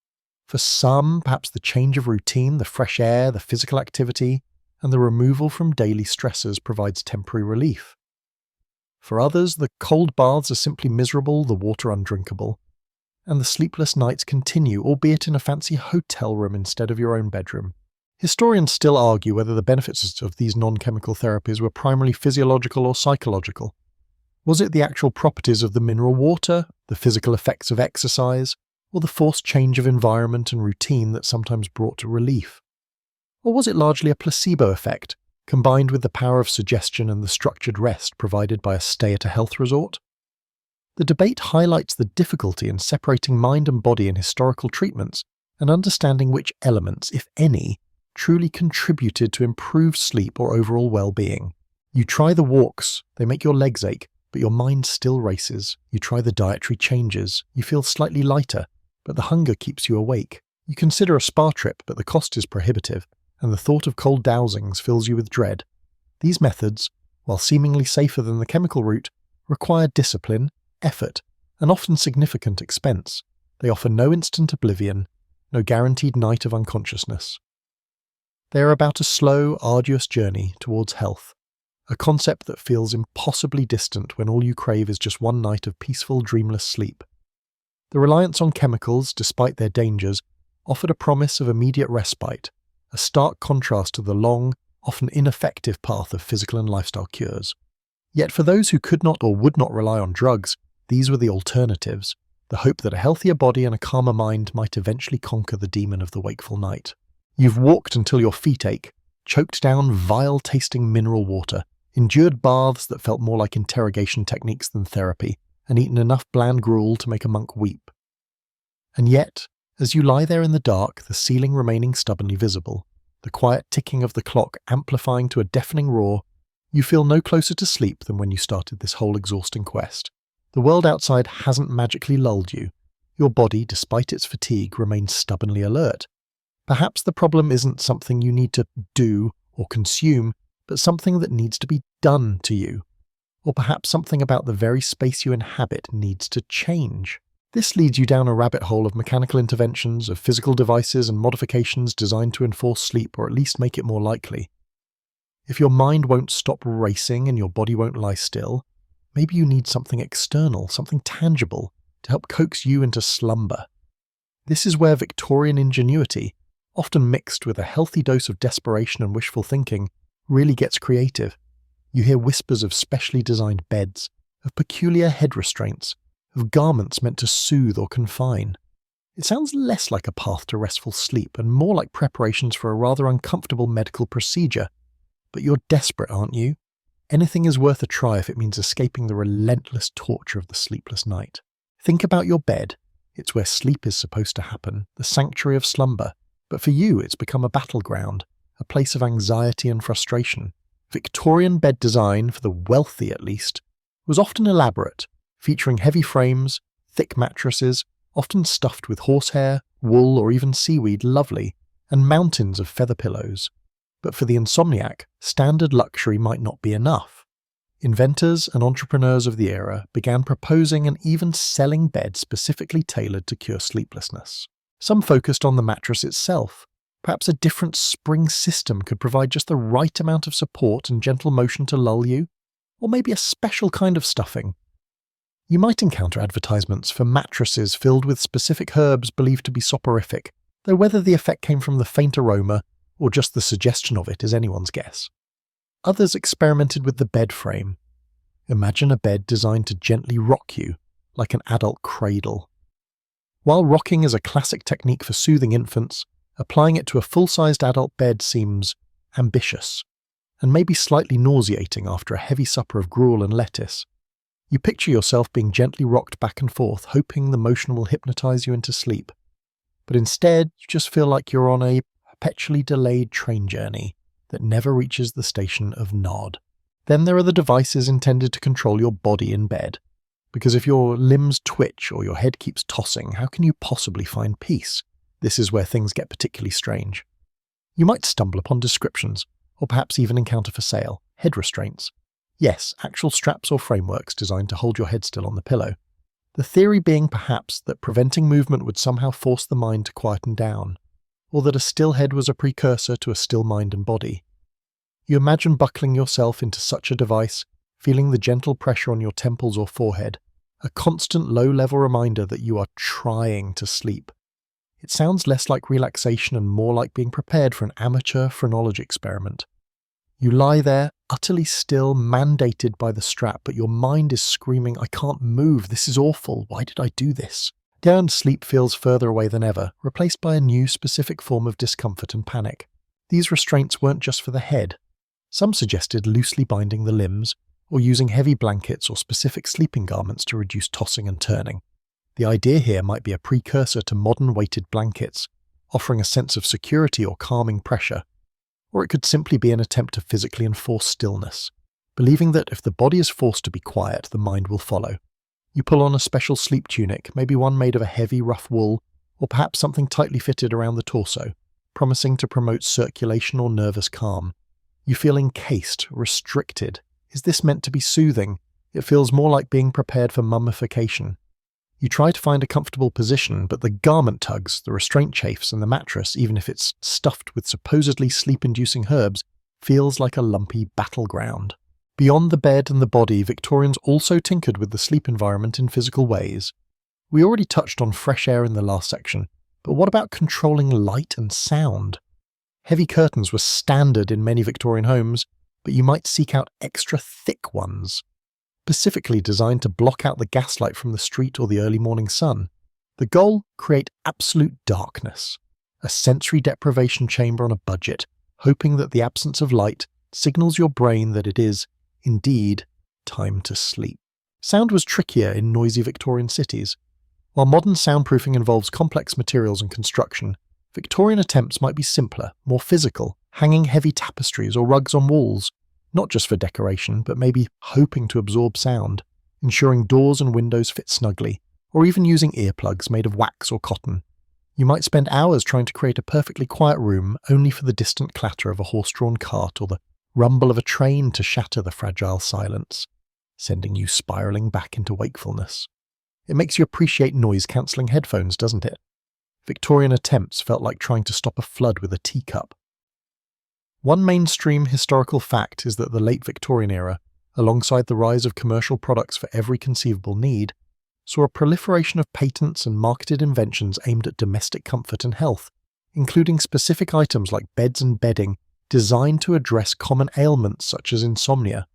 For some, perhaps the change of routine, the fresh air, the physical activity, and the removal from daily stressors provides temporary relief. For others, the cold baths are simply miserable, the water undrinkable, and the sleepless nights continue, albeit in a fancy hotel room instead of your own bedroom. Historians still argue whether the benefits of these non-chemical therapies were primarily physiological or psychological. Was it the actual properties of the mineral water, the physical effects of exercise, or the forced change of environment and routine that sometimes brought relief? Or was it largely a placebo effect, combined with the power of suggestion and the structured rest provided by a stay at a health resort? The debate highlights the difficulty in separating mind and body in historical treatments and understanding which elements, if any, truly contributed to improved sleep or overall well-being. You try the walks, they make your legs ache, but your mind still races. You try the dietary changes, you feel slightly lighter, but the hunger keeps you awake. You consider a spa trip, but the cost is prohibitive, and the thought of cold dousings fills you with dread. These methods, while seemingly safer than the chemical route, require discipline, effort, and often significant expense. They offer no instant oblivion, no guaranteed night of unconsciousness. They are about a slow, arduous journey towards health, a concept that feels impossibly distant when all you crave is just one night of peaceful, dreamless sleep. The reliance on chemicals, despite their dangers, offered a promise of immediate respite, a stark contrast to the long, often ineffective path of physical and lifestyle cures. Yet for those who could not or would not rely on drugs, these were the alternatives, the hope that a healthier body and a calmer mind might eventually conquer the demon of the wakeful night. You've walked until your feet ache, choked down vile-tasting mineral water, endured baths that felt more like interrogation techniques than therapy, and eaten enough bland gruel to make a monk weep. And yet, as you lie there in the dark, the ceiling remaining stubbornly visible, the quiet ticking of the clock amplifying to a deafening roar, You feel no closer to sleep than when you started this whole exhausting quest. The world outside hasn't magically lulled you. Your body, despite its fatigue, remains stubbornly alert. Perhaps the problem isn't something you need to do or consume, but something that needs to be done to you. Or perhaps something about the very space you inhabit needs to change. This leads you down a rabbit hole of mechanical interventions, of physical devices and modifications designed to enforce sleep or at least make it more likely. If your mind won't stop racing and your body won't lie still, maybe you need something external, something tangible, to help coax you into slumber. This is where Victorian ingenuity, often mixed with a healthy dose of desperation and wishful thinking, really gets creative. You hear whispers of specially designed beds, of peculiar head restraints, of garments meant to soothe or confine. It sounds less like a path to restful sleep and more like preparations for a rather uncomfortable medical procedure. But you're desperate, aren't you? Anything is worth a try if it means escaping the relentless torture of the sleepless night. Think about your bed. It's where sleep is supposed to happen, the sanctuary of slumber. But for you, it's become a battleground, a place of anxiety and frustration. Victorian bed design, for the wealthy at least, was often elaborate, featuring heavy frames, thick mattresses, often stuffed with horsehair, wool or even seaweed, lovely, and mountains of feather pillows. But for the insomniac, standard luxury might not be enough. Inventors and entrepreneurs of the era began proposing and even selling beds specifically tailored to cure sleeplessness. Some focused on the mattress itself. Perhaps a different spring system could provide just the right amount of support and gentle motion to lull you, or maybe a special kind of stuffing. You might encounter advertisements for mattresses filled with specific herbs believed to be soporific, though whether the effect came from the faint aroma or just the suggestion of it is anyone's guess. Others experimented with the bed frame. Imagine a bed designed to gently rock you, like an adult cradle. While rocking is a classic technique for soothing infants, applying it to a full-sized adult bed seems ambitious, and maybe slightly nauseating after a heavy supper of gruel and lettuce. You picture yourself being gently rocked back and forth, hoping the motion will hypnotize you into sleep. But instead, you just feel like you're on a perpetually delayed train journey that never reaches the station of nod. Then there are the devices intended to control your body in bed. Because if your limbs twitch or your head keeps tossing, how can you possibly find peace? This is where things get particularly strange. You might stumble upon descriptions, or perhaps even encounter for sale, head restraints. Yes, actual straps or frameworks designed to hold your head still on the pillow. The theory being perhaps that preventing movement would somehow force the mind to quieten down, or that a still head was a precursor to a still mind and body. You imagine buckling yourself into such a device, feeling the gentle pressure on your temples or forehead, a constant low-level reminder that you are trying to sleep. It sounds less like relaxation and more like being prepared for an amateur phrenology experiment. You lie there, utterly still, mandated by the strap, but your mind is screaming, "I can't move, this is awful, why did I do this?" Down sleep feels further away than ever, replaced by a new specific form of discomfort and panic. These restraints weren't just for the head. Some suggested loosely binding the limbs, or using heavy blankets or specific sleeping garments to reduce tossing and turning. The idea here might be a precursor to modern weighted blankets, offering a sense of security or calming pressure. Or it could simply be an attempt to physically enforce stillness, believing that if the body is forced to be quiet, the mind will follow. You pull on a special sleep tunic, maybe one made of a heavy, rough wool, or perhaps something tightly fitted around the torso, promising to promote circulation or nervous calm. You feel encased, restricted. Is this meant to be soothing? It feels more like being prepared for mummification. You try to find a comfortable position, but the garment tugs, the restraint chafes, and the mattress, even if it's stuffed with supposedly sleep-inducing herbs, feels like a lumpy battleground. Beyond the bed and the body, Victorians also tinkered with the sleep environment in physical ways. We already touched on fresh air in the last section, but what about controlling light and sound? Heavy curtains were standard in many Victorian homes, but you might seek out extra thick ones, specifically designed to block out the gaslight from the street or the early morning sun. The goal? Create absolute darkness. A sensory deprivation chamber on a budget, hoping that the absence of light signals your brain that it is, indeed, time to sleep. Sound was trickier in noisy Victorian cities. While modern soundproofing involves complex materials and construction, Victorian attempts might be simpler, more physical, hanging heavy tapestries or rugs on walls. not just for decoration, but maybe hoping to absorb sound, ensuring doors and windows fit snugly, or even using earplugs made of wax or cotton. You might spend hours trying to create a perfectly quiet room only for the distant clatter of a horse-drawn cart or the rumble of a train to shatter the fragile silence, sending you spiralling back into wakefulness. It makes you appreciate noise-cancelling headphones, doesn't it? Victorian attempts felt like trying to stop a flood with a teacup. One mainstream historical fact is that the late Victorian era, alongside the rise of commercial products for every conceivable need, saw a proliferation of patents and marketed inventions aimed at domestic comfort and health, including specific items like beds and bedding designed to address common ailments such as insomnia.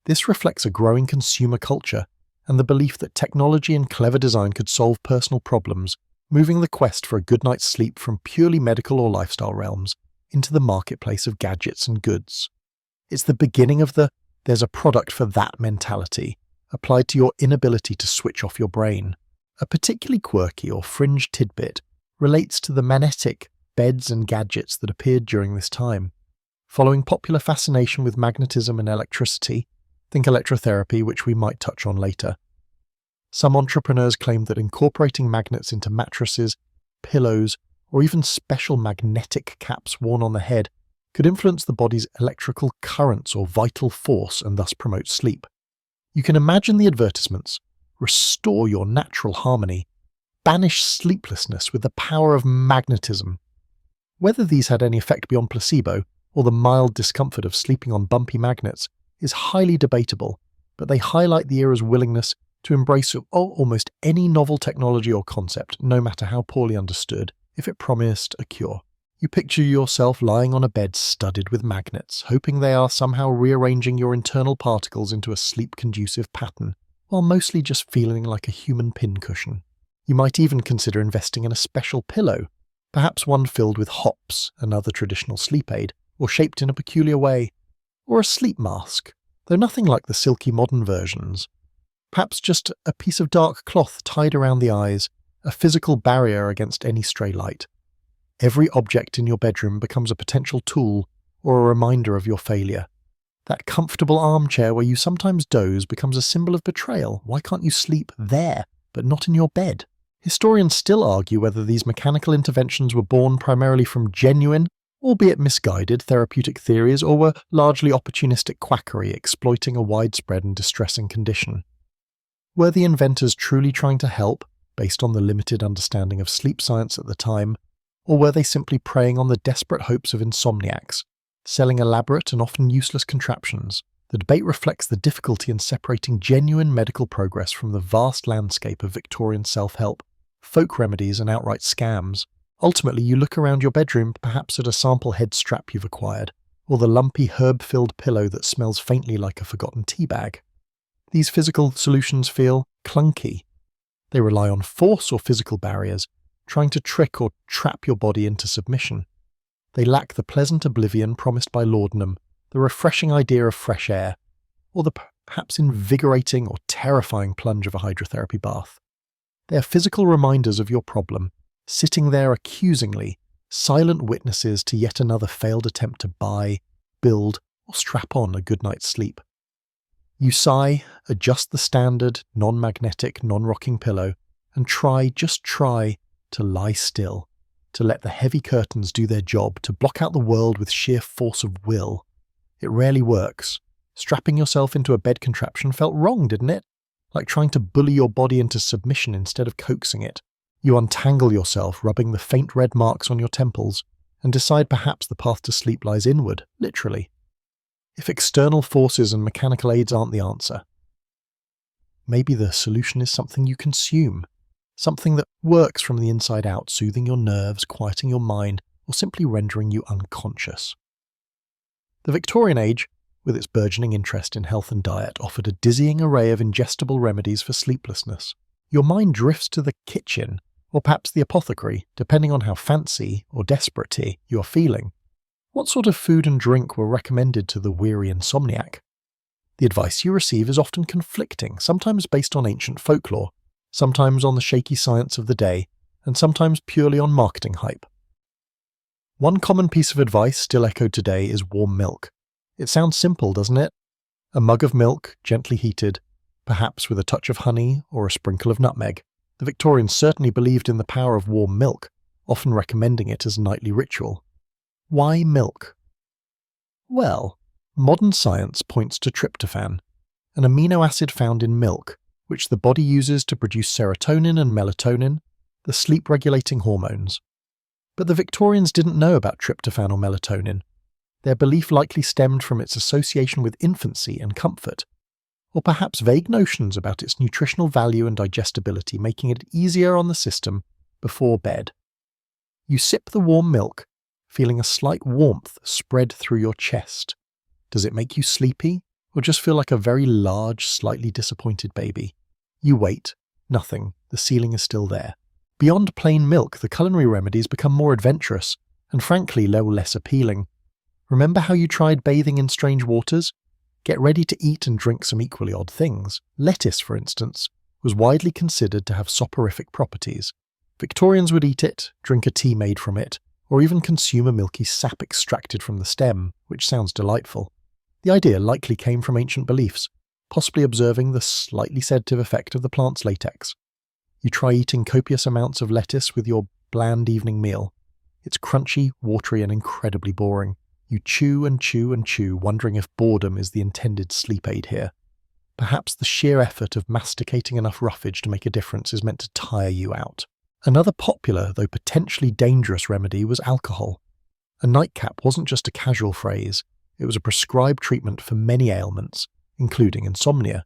This reflects a growing consumer culture and the belief that technology and clever design could solve personal problems, moving the quest for a good night's sleep from purely medical or lifestyle realms into the marketplace of gadgets and goods. It's the beginning of the "there's a product for that" mentality, applied to your inability to switch off your brain. A particularly quirky or fringe tidbit relates to the magnetic beds and gadgets that appeared during this time. Following popular fascination with magnetism and electricity, think electrotherapy, which we might touch on later, some entrepreneurs claimed that incorporating magnets into mattresses, pillows, or even special magnetic caps worn on the head could influence the body's electrical currents or vital force and thus promote sleep. You can imagine the advertisements: restore your natural harmony, banish sleeplessness with the power of magnetism. Whether these had any effect beyond placebo, or the mild discomfort of sleeping on bumpy magnets, is highly debatable, but they highlight the era's willingness to embrace almost any novel technology or concept, no matter how poorly understood, if it promised a cure. You picture yourself lying on a bed studded with magnets, hoping they are somehow rearranging your internal particles into a sleep-conducive pattern, while mostly just feeling like a human pincushion. You might even consider investing in a special pillow, perhaps one filled with hops, another traditional sleep aid, or shaped in a peculiar way, or a sleep mask, though nothing like the silky modern versions. Perhaps just a piece of dark cloth tied around the eyes, a physical barrier against any stray light. Every object in your bedroom becomes a potential tool or a reminder of your failure. That comfortable armchair where you sometimes doze becomes a symbol of betrayal. Why can't you sleep there, but not in your bed? Historians still argue whether these mechanical interventions were born primarily from genuine, albeit misguided, therapeutic theories, or were largely opportunistic quackery exploiting a widespread and distressing condition. Were the inventors truly trying to help, based on the limited understanding of sleep science at the time, or were they simply preying on the desperate hopes of Insomniacs, selling elaborate and often useless contraptions? The debate reflects the difficulty in separating genuine medical progress from the vast landscape of Victorian self-help, folk remedies and outright scams. Ultimately, you look around your bedroom, perhaps at a sample head strap you've acquired, or the lumpy herb-filled pillow that smells faintly like a forgotten tea bag. These physical solutions feel clunky. They rely on force or physical barriers, trying to trick or trap your body into submission. They lack the pleasant oblivion promised by laudanum, the refreshing idea of fresh air, or the perhaps invigorating or terrifying plunge of a hydrotherapy bath. They are physical reminders of your problem, sitting there accusingly, silent witnesses to yet another failed attempt to buy, build, or strap on a good night's sleep. You sigh, adjust the standard, non-magnetic, non-rocking pillow, and just try, to lie still, to let the heavy curtains do their job, to block out the world with sheer force of will. It rarely works. Strapping yourself into a bed contraption felt wrong, didn't it? Like trying to bully your body into submission instead of coaxing it. You untangle yourself, rubbing the faint red marks on your temples, and decide perhaps the path to sleep lies inward, literally. If external forces and mechanical aids aren't the answer, maybe the solution is something you consume. Something that works from the inside out, soothing your nerves, quieting your mind, or simply rendering you unconscious. The Victorian age, with its burgeoning interest in health and diet, offered a dizzying array of ingestible remedies for sleeplessness. Your mind drifts to the kitchen, or perhaps the apothecary, depending on how fancy or desperate you are feeling. What sort of food and drink were recommended to the weary insomniac? The advice you receive is often conflicting, sometimes based on ancient folklore, sometimes on the shaky science of the day, and sometimes purely on marketing hype. One common piece of advice still echoed today is warm milk. It sounds simple, doesn't it? A mug of milk, gently heated, perhaps with a touch of honey or a sprinkle of nutmeg. The Victorians certainly believed in the power of warm milk, often recommending it as a nightly ritual. Why milk? Well, modern science points to tryptophan, an amino acid found in milk, which the body uses to produce serotonin and melatonin, the sleep-regulating hormones. But the Victorians didn't know about tryptophan or melatonin. Their belief likely stemmed from its association with infancy and comfort, or perhaps vague notions about its nutritional value and digestibility, making it easier on the system before bed. You sip the warm milk, feeling a slight warmth spread through your chest. Does it make you sleepy, or just feel like a very large, slightly disappointed baby? You wait. Nothing. The ceiling is still there. Beyond plain milk, the culinary remedies become more adventurous, and frankly, less appealing. Remember how you tried bathing in strange waters? Get ready to eat and drink some equally odd things. Lettuce, for instance, was widely considered to have soporific properties. Victorians would eat it, drink a tea made from it, or even consume a milky sap extracted from the stem, which sounds delightful. The idea likely came from ancient beliefs, possibly observing the slightly sedative effect of the plant's latex. You try eating copious amounts of lettuce with your bland evening meal. It's crunchy, watery, and incredibly boring. You chew and chew and chew, wondering if boredom is the intended sleep aid here. Perhaps the sheer effort of masticating enough roughage to make a difference is meant to tire you out. Another popular, though potentially dangerous remedy was alcohol. A nightcap wasn't just a casual phrase, it was a prescribed treatment for many ailments, including insomnia.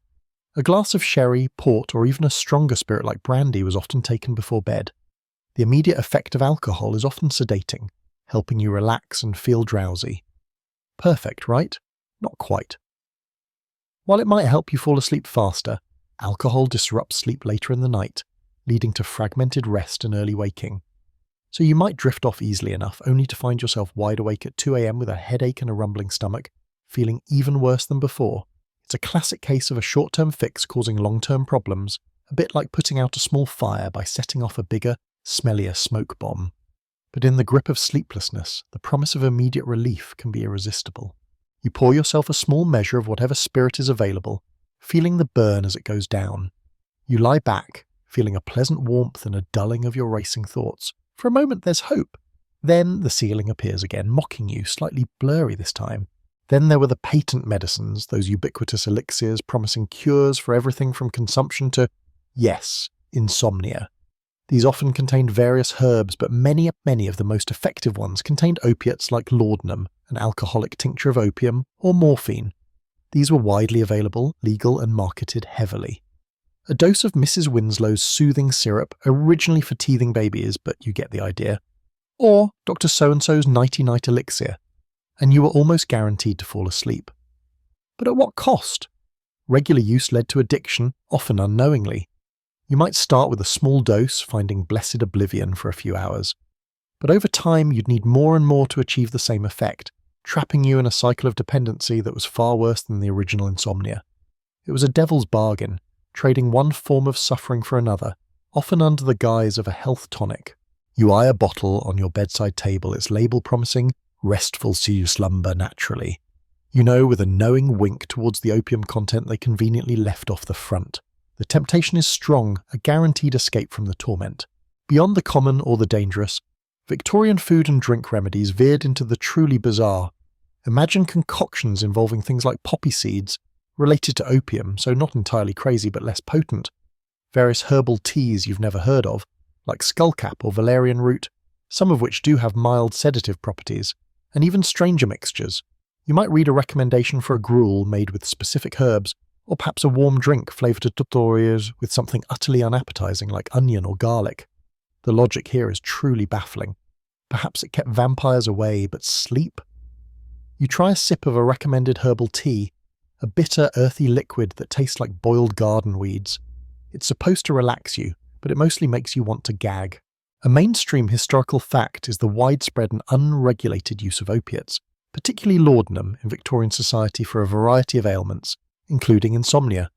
A glass of sherry, port, or even a stronger spirit like brandy was often taken before bed. The immediate effect of alcohol is often sedating, helping you relax and feel drowsy. Perfect, right? Not quite. While it might help you fall asleep faster, alcohol disrupts sleep later in the night, leading to fragmented rest and early waking. So you might drift off easily enough, only to find yourself wide awake at 2 a.m. with a headache and a rumbling stomach, feeling even worse than before. It's a classic case of a short-term fix causing long-term problems, a bit like putting out a small fire by setting off a bigger, smellier smoke bomb. But in the grip of sleeplessness, the promise of immediate relief can be irresistible. You pour yourself a small measure of whatever spirit is available, feeling the burn as it goes down. You lie back, feeling a pleasant warmth and a dulling of your racing thoughts. For a moment there's hope. Then the ceiling appears again, mocking you, slightly blurry this time. Then there were the patent medicines, those ubiquitous elixirs promising cures for everything from consumption to, yes, insomnia. These often contained various herbs, but many of the most effective ones contained opiates like laudanum, an alcoholic tincture of opium, or morphine. These were widely available, legal, and marketed heavily. A dose of Mrs. Winslow's soothing syrup, originally for teething babies, but you get the idea. Or Dr. So-and-so's nighty-night elixir, and you were almost guaranteed to fall asleep. But at what cost? Regular use led to addiction, often unknowingly. You might start with a small dose, finding blessed oblivion for a few hours. But over time, you'd need more and more to achieve the same effect, trapping you in a cycle of dependency that was far worse than the original insomnia. It was a devil's bargain, trading one form of suffering for another, often under the guise of a health tonic. You eye a bottle on your bedside table, its label promising, "Restful see you slumber naturally." You know, with a knowing wink towards the opium content they conveniently left off the front. The temptation is strong, a guaranteed escape from the torment. Beyond the common or the dangerous, Victorian food and drink remedies veered into the truly bizarre. Imagine concoctions involving things like poppy seeds, related to opium, so not entirely crazy but less potent. Various herbal teas you've never heard of, like skullcap or valerian root, some of which do have mild sedative properties, and even stranger mixtures. You might read a recommendation for a gruel made with specific herbs, or perhaps a warm drink flavoured to tutorials with something utterly unappetizing like onion or garlic. The logic here is truly baffling. Perhaps it kept vampires away, but sleep? You try a sip of a recommended herbal tea, a bitter, earthy liquid that tastes like boiled garden weeds. It's supposed to relax you, but it mostly makes you want to gag. A mainstream historical fact is the widespread and unregulated use of opiates, particularly laudanum in Victorian society for a variety of ailments, including insomnia.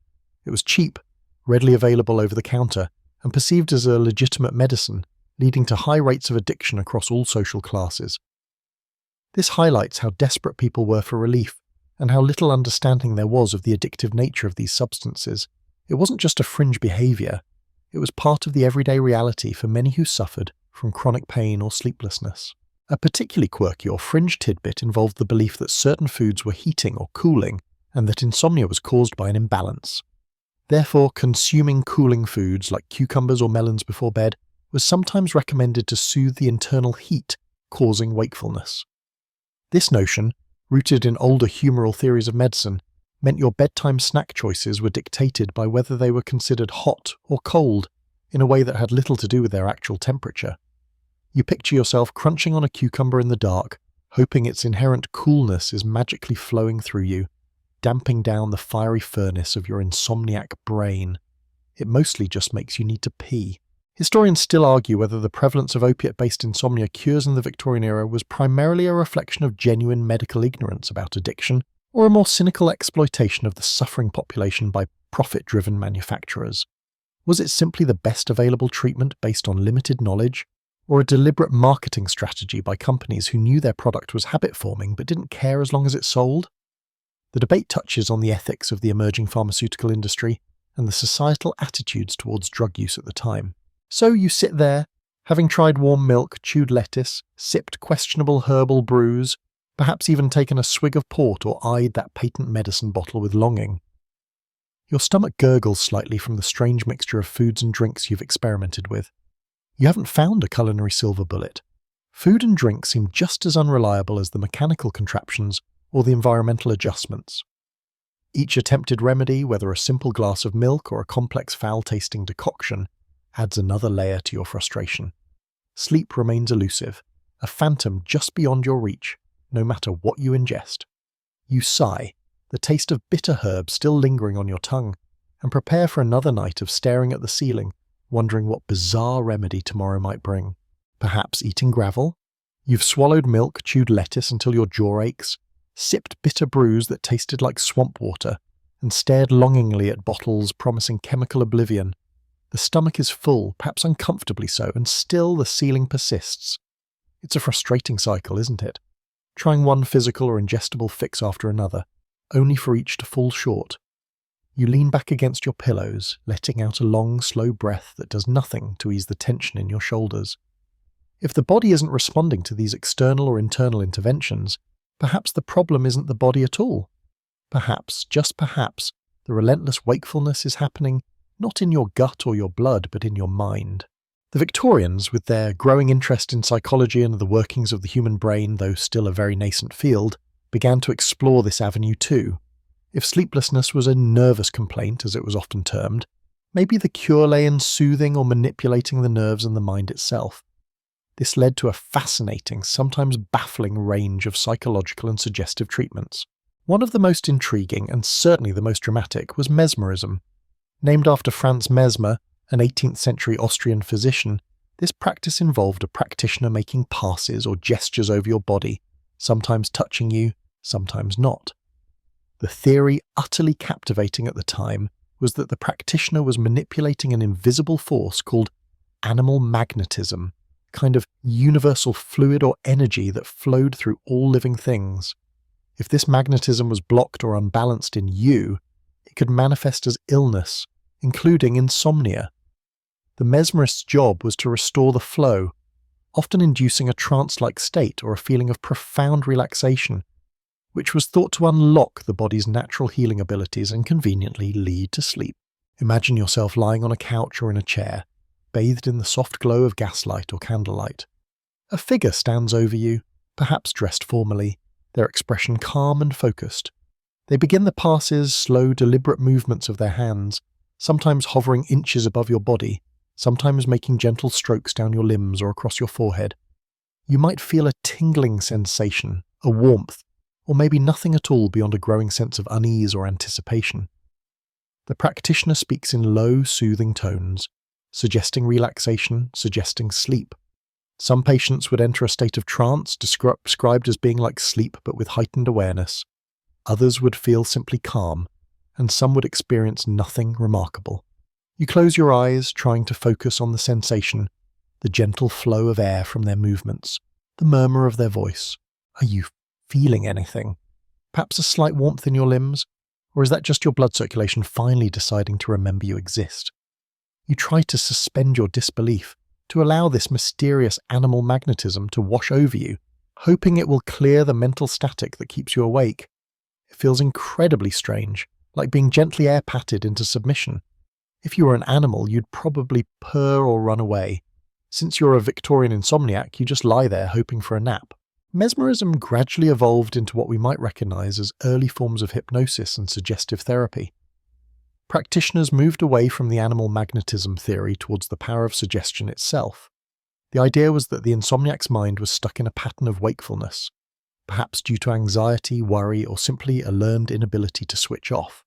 It was cheap, readily available over the counter, and perceived as a legitimate medicine, leading to high rates of addiction across all social classes. This highlights how desperate people were for relief, and how little understanding there was of the addictive nature of these substances. It wasn't just a fringe behavior, it was part of the everyday reality for many who suffered from chronic pain or sleeplessness. A particularly quirky or fringe tidbit involved the belief that certain foods were heating or cooling, and that insomnia was caused by an imbalance. Therefore, consuming cooling foods like cucumbers or melons before bed was sometimes recommended to soothe the internal heat causing wakefulness. This notion, rooted in older humoral theories of medicine, meant your bedtime snack choices were dictated by whether they were considered hot or cold in a way that had little to do with their actual temperature. You picture yourself crunching on a cucumber in the dark, hoping its inherent coolness is magically flowing through you, damping down the fiery furnace of your insomniac brain. It mostly just makes you need to pee. Historians still argue whether the prevalence of opiate-based insomnia cures in the Victorian era was primarily a reflection of genuine medical ignorance about addiction, or a more cynical exploitation of the suffering population by profit-driven manufacturers. Was it simply the best available treatment based on limited knowledge, or a deliberate marketing strategy by companies who knew their product was habit-forming but didn't care as long as it sold? The debate touches on the ethics of the emerging pharmaceutical industry and the societal attitudes towards drug use at the time. So you sit there, having tried warm milk, chewed lettuce, sipped questionable herbal brews, perhaps even taken a swig of port or eyed that patent medicine bottle with longing. Your stomach gurgles slightly from the strange mixture of foods and drinks you've experimented with. You haven't found a culinary silver bullet. Food and drink seem just as unreliable as the mechanical contraptions or the environmental adjustments. Each attempted remedy, whether a simple glass of milk or a complex foul-tasting decoction, adds another layer to your frustration. Sleep remains elusive, a phantom just beyond your reach, no matter what you ingest. You sigh, the taste of bitter herbs still lingering on your tongue, and prepare for another night of staring at the ceiling, wondering what bizarre remedy tomorrow might bring. Perhaps eating gravel? You've swallowed milk, chewed lettuce until your jaw aches, sipped bitter brews that tasted like swamp water, and stared longingly at bottles promising chemical oblivion. The stomach is full, perhaps uncomfortably so, and still the ceiling persists. It's a frustrating cycle, isn't it? Trying one physical or ingestible fix after another, only for each to fall short. You lean back against your pillows, letting out a long, slow breath that does nothing to ease the tension in your shoulders. If the body isn't responding to these external or internal interventions, perhaps the problem isn't the body at all. Perhaps, just perhaps, the relentless wakefulness is happening not in your gut or your blood, but in your mind. The Victorians, with their growing interest in psychology and the workings of the human brain, though still a very nascent field, began to explore this avenue too. If sleeplessness was a nervous complaint, as it was often termed, maybe the cure lay in soothing or manipulating the nerves and the mind itself. This led to a fascinating, sometimes baffling range of psychological and suggestive treatments. One of the most intriguing, and certainly the most dramatic, was mesmerism. Named after Franz Mesmer, an 18th century Austrian physician, this practice involved a practitioner making passes or gestures over your body, sometimes touching you, sometimes not. The theory, utterly captivating at the time, was that the practitioner was manipulating an invisible force called animal magnetism, a kind of universal fluid or energy that flowed through all living things. If this magnetism was blocked or unbalanced in you, it could manifest as illness, including insomnia. The mesmerist's job was to restore the flow, often inducing a trance-like state or a feeling of profound relaxation, which was thought to unlock the body's natural healing abilities and conveniently lead to sleep. Imagine yourself lying on a couch or in a chair, bathed in the soft glow of gaslight or candlelight. A figure stands over you, perhaps dressed formally, their expression calm and focused. They begin the passes, slow, deliberate movements of their hands, sometimes hovering inches above your body, sometimes making gentle strokes down your limbs or across your forehead. You might feel a tingling sensation, a warmth, or maybe nothing at all beyond a growing sense of unease or anticipation. The practitioner speaks in low, soothing tones, suggesting relaxation, suggesting sleep. Some patients would enter a state of trance, described as being like sleep but with heightened awareness. Others would feel simply calm, and some would experience nothing remarkable. You close your eyes, trying to focus on the sensation, the gentle flow of air from their movements, the murmur of their voice. Are you feeling anything? Perhaps a slight warmth in your limbs? Or is that just your blood circulation finally deciding to remember you exist? You try to suspend your disbelief, to allow this mysterious animal magnetism to wash over you, hoping it will clear the mental static that keeps you awake. It feels incredibly strange, like being gently air-patted into submission. If you were an animal, you'd probably purr or run away. Since you're a Victorian insomniac, you just lie there hoping for a nap. Mesmerism gradually evolved into what we might recognize as early forms of hypnosis and suggestive therapy. Practitioners moved away from the animal magnetism theory towards the power of suggestion itself. The idea was that the insomniac's mind was stuck in a pattern of wakefulness, perhaps due to anxiety, worry, or simply a learned inability to switch off.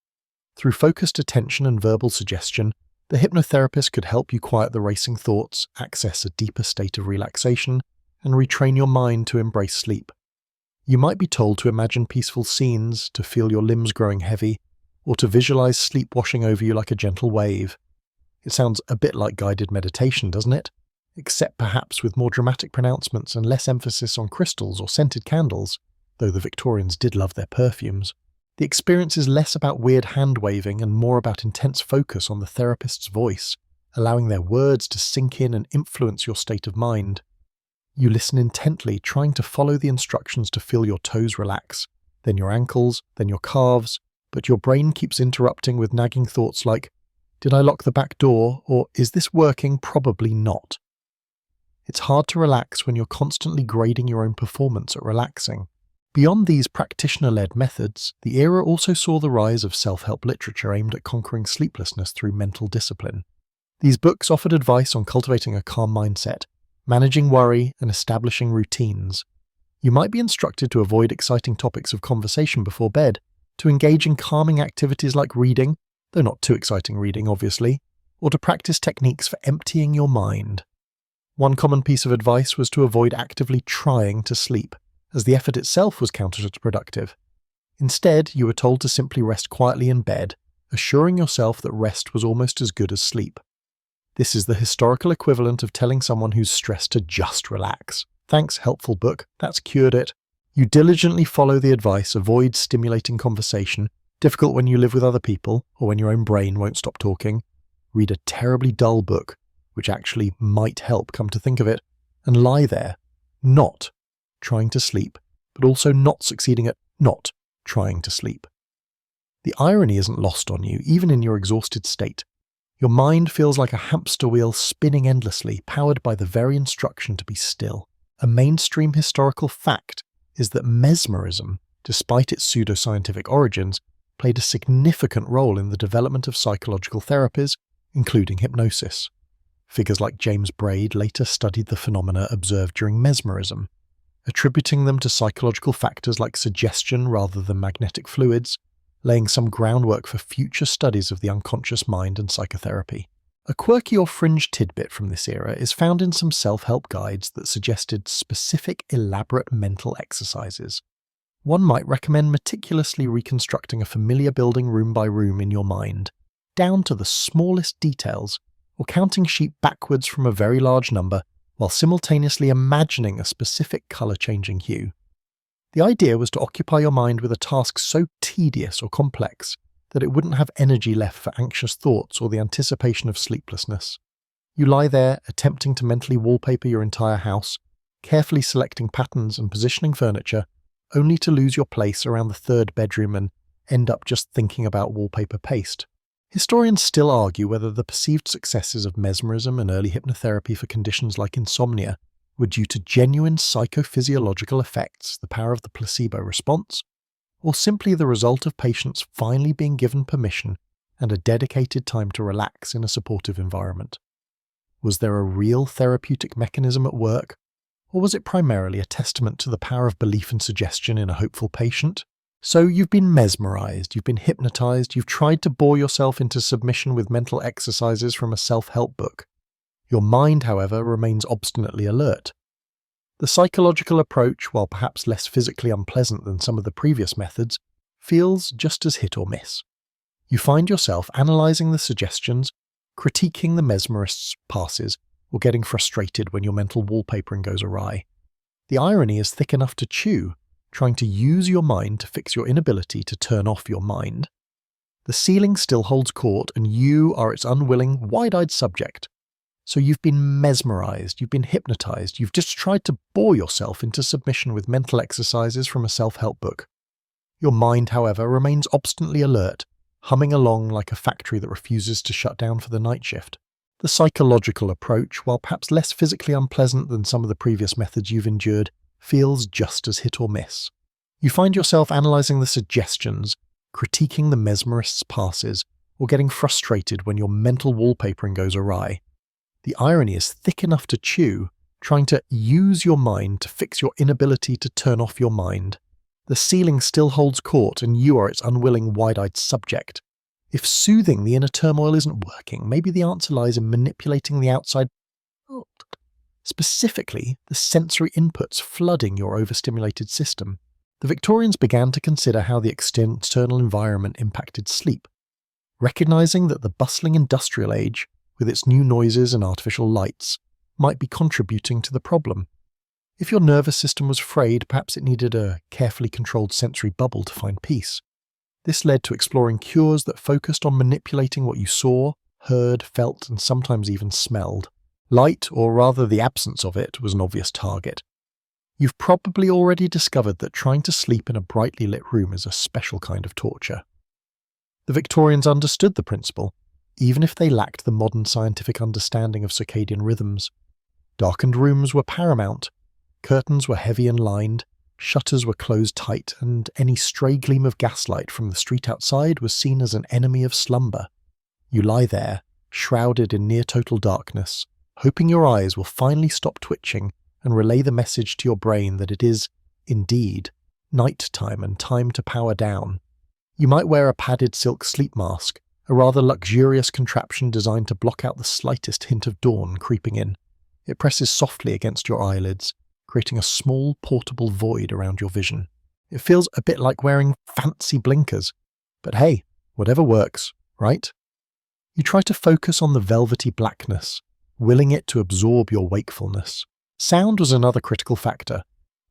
Through focused attention and verbal suggestion, the hypnotherapist could help you quiet the racing thoughts, access a deeper state of relaxation, and retrain your mind to embrace sleep. You might be told to imagine peaceful scenes, to feel your limbs growing heavy, or to visualize sleep washing over you like a gentle wave. It sounds a bit like guided meditation, doesn't it? Except perhaps with more dramatic pronouncements and less emphasis on crystals or scented candles, though the Victorians did love their perfumes. The experience is less about weird hand-waving and more about intense focus on the therapist's voice, allowing their words to sink in and influence your state of mind. You listen intently, trying to follow the instructions to feel your toes relax, then your ankles, then your calves, but your brain keeps interrupting with nagging thoughts like, "Did I lock the back door?" or "Is this working?" Probably not. It's hard to relax when you're constantly grading your own performance at relaxing. Beyond these practitioner-led methods, the era also saw the rise of self-help literature aimed at conquering sleeplessness through mental discipline. These books offered advice on cultivating a calm mindset, managing worry, and establishing routines. You might be instructed to avoid exciting topics of conversation before bed, to engage in calming activities like reading, though not too exciting reading, obviously, or to practice techniques for emptying your mind. One common piece of advice was to avoid actively trying to sleep, as the effort itself was counterproductive. Instead, you were told to simply rest quietly in bed, assuring yourself that rest was almost as good as sleep. This is the historical equivalent of telling someone who's stressed to just relax. Thanks, helpful book, that's cured it. You diligently follow the advice, avoid stimulating conversation, difficult when you live with other people or when your own brain won't stop talking. Read a terribly dull book, which actually might help, come to think of it, and lie there, not trying to sleep, but also not succeeding at not trying to sleep. The irony isn't lost on you, even in your exhausted state. Your mind feels like a hamster wheel spinning endlessly, powered by the very instruction to be still. A mainstream historical fact is that mesmerism, despite its pseudoscientific origins, played a significant role in the development of psychological therapies, including hypnosis. Figures like James Braid later studied the phenomena observed during mesmerism, attributing them to psychological factors like suggestion rather than magnetic fluids, laying some groundwork for future studies of the unconscious mind and psychotherapy. A quirky or fringe tidbit from this era is found in some self-help guides that suggested specific, elaborate mental exercises. One might recommend meticulously reconstructing a familiar building room by room in your mind, down to the smallest details, or counting sheep backwards from a very large number while simultaneously imagining a specific colour-changing hue. The idea was to occupy your mind with a task so tedious or complex that it wouldn't have energy left for anxious thoughts or the anticipation of sleeplessness. You lie there, attempting to mentally wallpaper your entire house, carefully selecting patterns and positioning furniture, only to lose your place around the third bedroom and end up just thinking about wallpaper paste. Historians still argue whether the perceived successes of mesmerism and early hypnotherapy for conditions like insomnia were due to genuine psychophysiological effects, the power of the placebo response, or simply the result of patients finally being given permission and a dedicated time to relax in a supportive environment. Was there a real therapeutic mechanism at work, or was it primarily a testament to the power of belief and suggestion in a hopeful patient? So you've been mesmerized, you've been hypnotized, you've tried to bore yourself into submission with mental exercises from a self-help book. Your mind, however, remains obstinately alert. The psychological approach, while perhaps less physically unpleasant than some of the previous methods, feels just as hit or miss. You find yourself analysing the suggestions, critiquing the mesmerist's passes, or getting frustrated when your mental wallpapering goes awry. The irony is thick enough to chew. trying to use your mind to fix your inability to turn off your mind. The ceiling still holds court, and you are its unwilling, wide-eyed subject. So you've been mesmerized, you've been hypnotized, you've just tried to bore yourself into submission with mental exercises from a self-help book. Your mind, however, remains obstinately alert, humming along like a factory that refuses to shut down for the night shift. The psychological approach, while perhaps less physically unpleasant than some of the previous methods you've endured, feels just as hit or miss. You find yourself analysing the suggestions, critiquing the mesmerist's passes, or getting frustrated when your mental wallpapering goes awry. The irony is thick enough to chew, trying to use your mind to fix your inability to turn off your mind. The ceiling still holds court, and you are its unwilling, wide-eyed subject. If soothing the inner turmoil isn't working, maybe the answer lies in manipulating the outside world. Specifically, the sensory inputs flooding your overstimulated system. The Victorians began to consider how the external environment impacted sleep, recognizing that the bustling industrial age, with its new noises and artificial lights, might be contributing to the problem. If your nervous system was frayed, perhaps it needed a carefully controlled sensory bubble to find peace. This led to exploring cures that focused on manipulating what you saw, heard, felt, and sometimes even smelled. Light, or rather the absence of it, was an obvious target. You've probably already discovered that trying to sleep in a brightly lit room is a special kind of torture. The Victorians understood the principle, even if they lacked the modern scientific understanding of circadian rhythms. Darkened rooms were paramount. Curtains were heavy and lined, shutters were closed tight, and any stray gleam of gaslight from the street outside was seen as an enemy of slumber. You lie there, shrouded in near-total darkness, hoping your eyes will finally stop twitching and relay the message to your brain that it is, indeed, night time and time to power down. You might wear a padded silk sleep mask, a rather luxurious contraption designed to block out the slightest hint of dawn creeping in. It presses softly against your eyelids, creating a small, portable void around your vision. It feels a bit like wearing fancy blinkers. But hey, whatever works, right? You try to focus on the velvety blackness, willing it to absorb your wakefulness. Sound was another critical factor.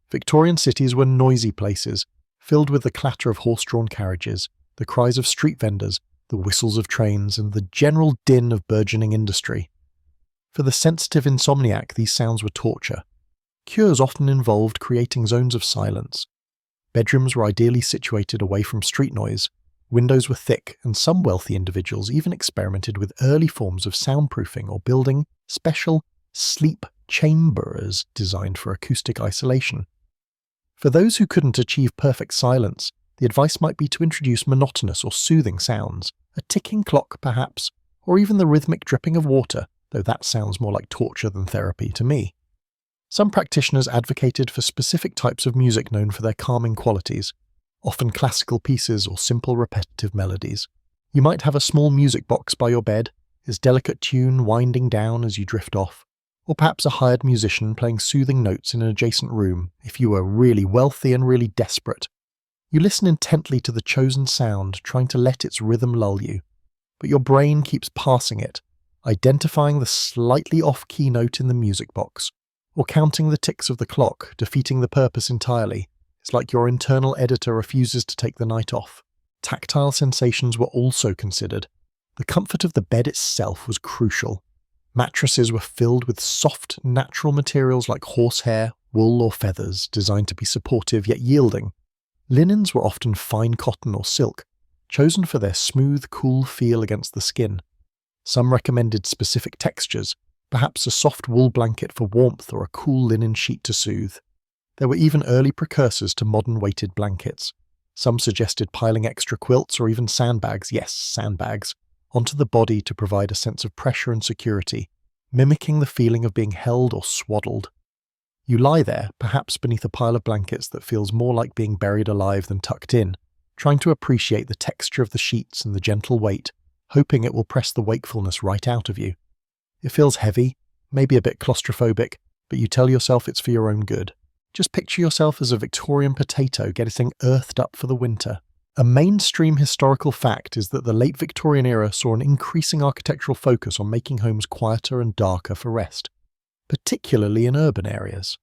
Victorian cities were noisy places, filled with the clatter of horse-drawn carriages, the cries of street vendors, the whistles of trains, and the general din of burgeoning industry. For the sensitive insomniac, these sounds were torture. Cures often involved creating zones of silence. Bedrooms were ideally situated away from street noise, windows were thick, and some wealthy individuals even experimented with early forms of soundproofing or building special sleep chambers designed for acoustic isolation. For those who couldn't achieve perfect silence, the advice might be to introduce monotonous or soothing sounds, a ticking clock perhaps, or even the rhythmic dripping of water, though that sounds more like torture than therapy to me. Some practitioners advocated for specific types of music known for their calming qualities, often classical pieces or simple repetitive melodies. You might have a small music box by your bed, its delicate tune winding down as you drift off, or perhaps a hired musician playing soothing notes in an adjacent room if you were really wealthy and really desperate. You listen intently to the chosen sound, trying to let its rhythm lull you, but your brain keeps parsing it, identifying the slightly off-key note in the music box, or counting the ticks of the clock, defeating the purpose entirely. It's like your internal editor refuses to take the night off. Tactile sensations were also considered. The comfort of the bed itself was crucial. Mattresses were filled with soft, natural materials like horsehair, wool or feathers, designed to be supportive yet yielding. Linens were often fine cotton or silk, chosen for their smooth, cool feel against the skin. Some recommended specific textures, perhaps a soft wool blanket for warmth or a cool linen sheet to soothe. There were even early precursors to modern weighted blankets. Some suggested piling extra quilts or even sandbags, yes, sandbags, onto the body to provide a sense of pressure and security, mimicking the feeling of being held or swaddled. You lie there, perhaps beneath a pile of blankets that feels more like being buried alive than tucked in, trying to appreciate the texture of the sheets and the gentle weight, hoping it will press the wakefulness right out of you. It feels heavy, maybe a bit claustrophobic, but you tell yourself it's for your own good. Just picture yourself as a Victorian potato getting earthed up for the winter. A mainstream historical fact is that the late Victorian era saw an increasing architectural focus on making homes quieter and darker for rest, particularly in urban areas.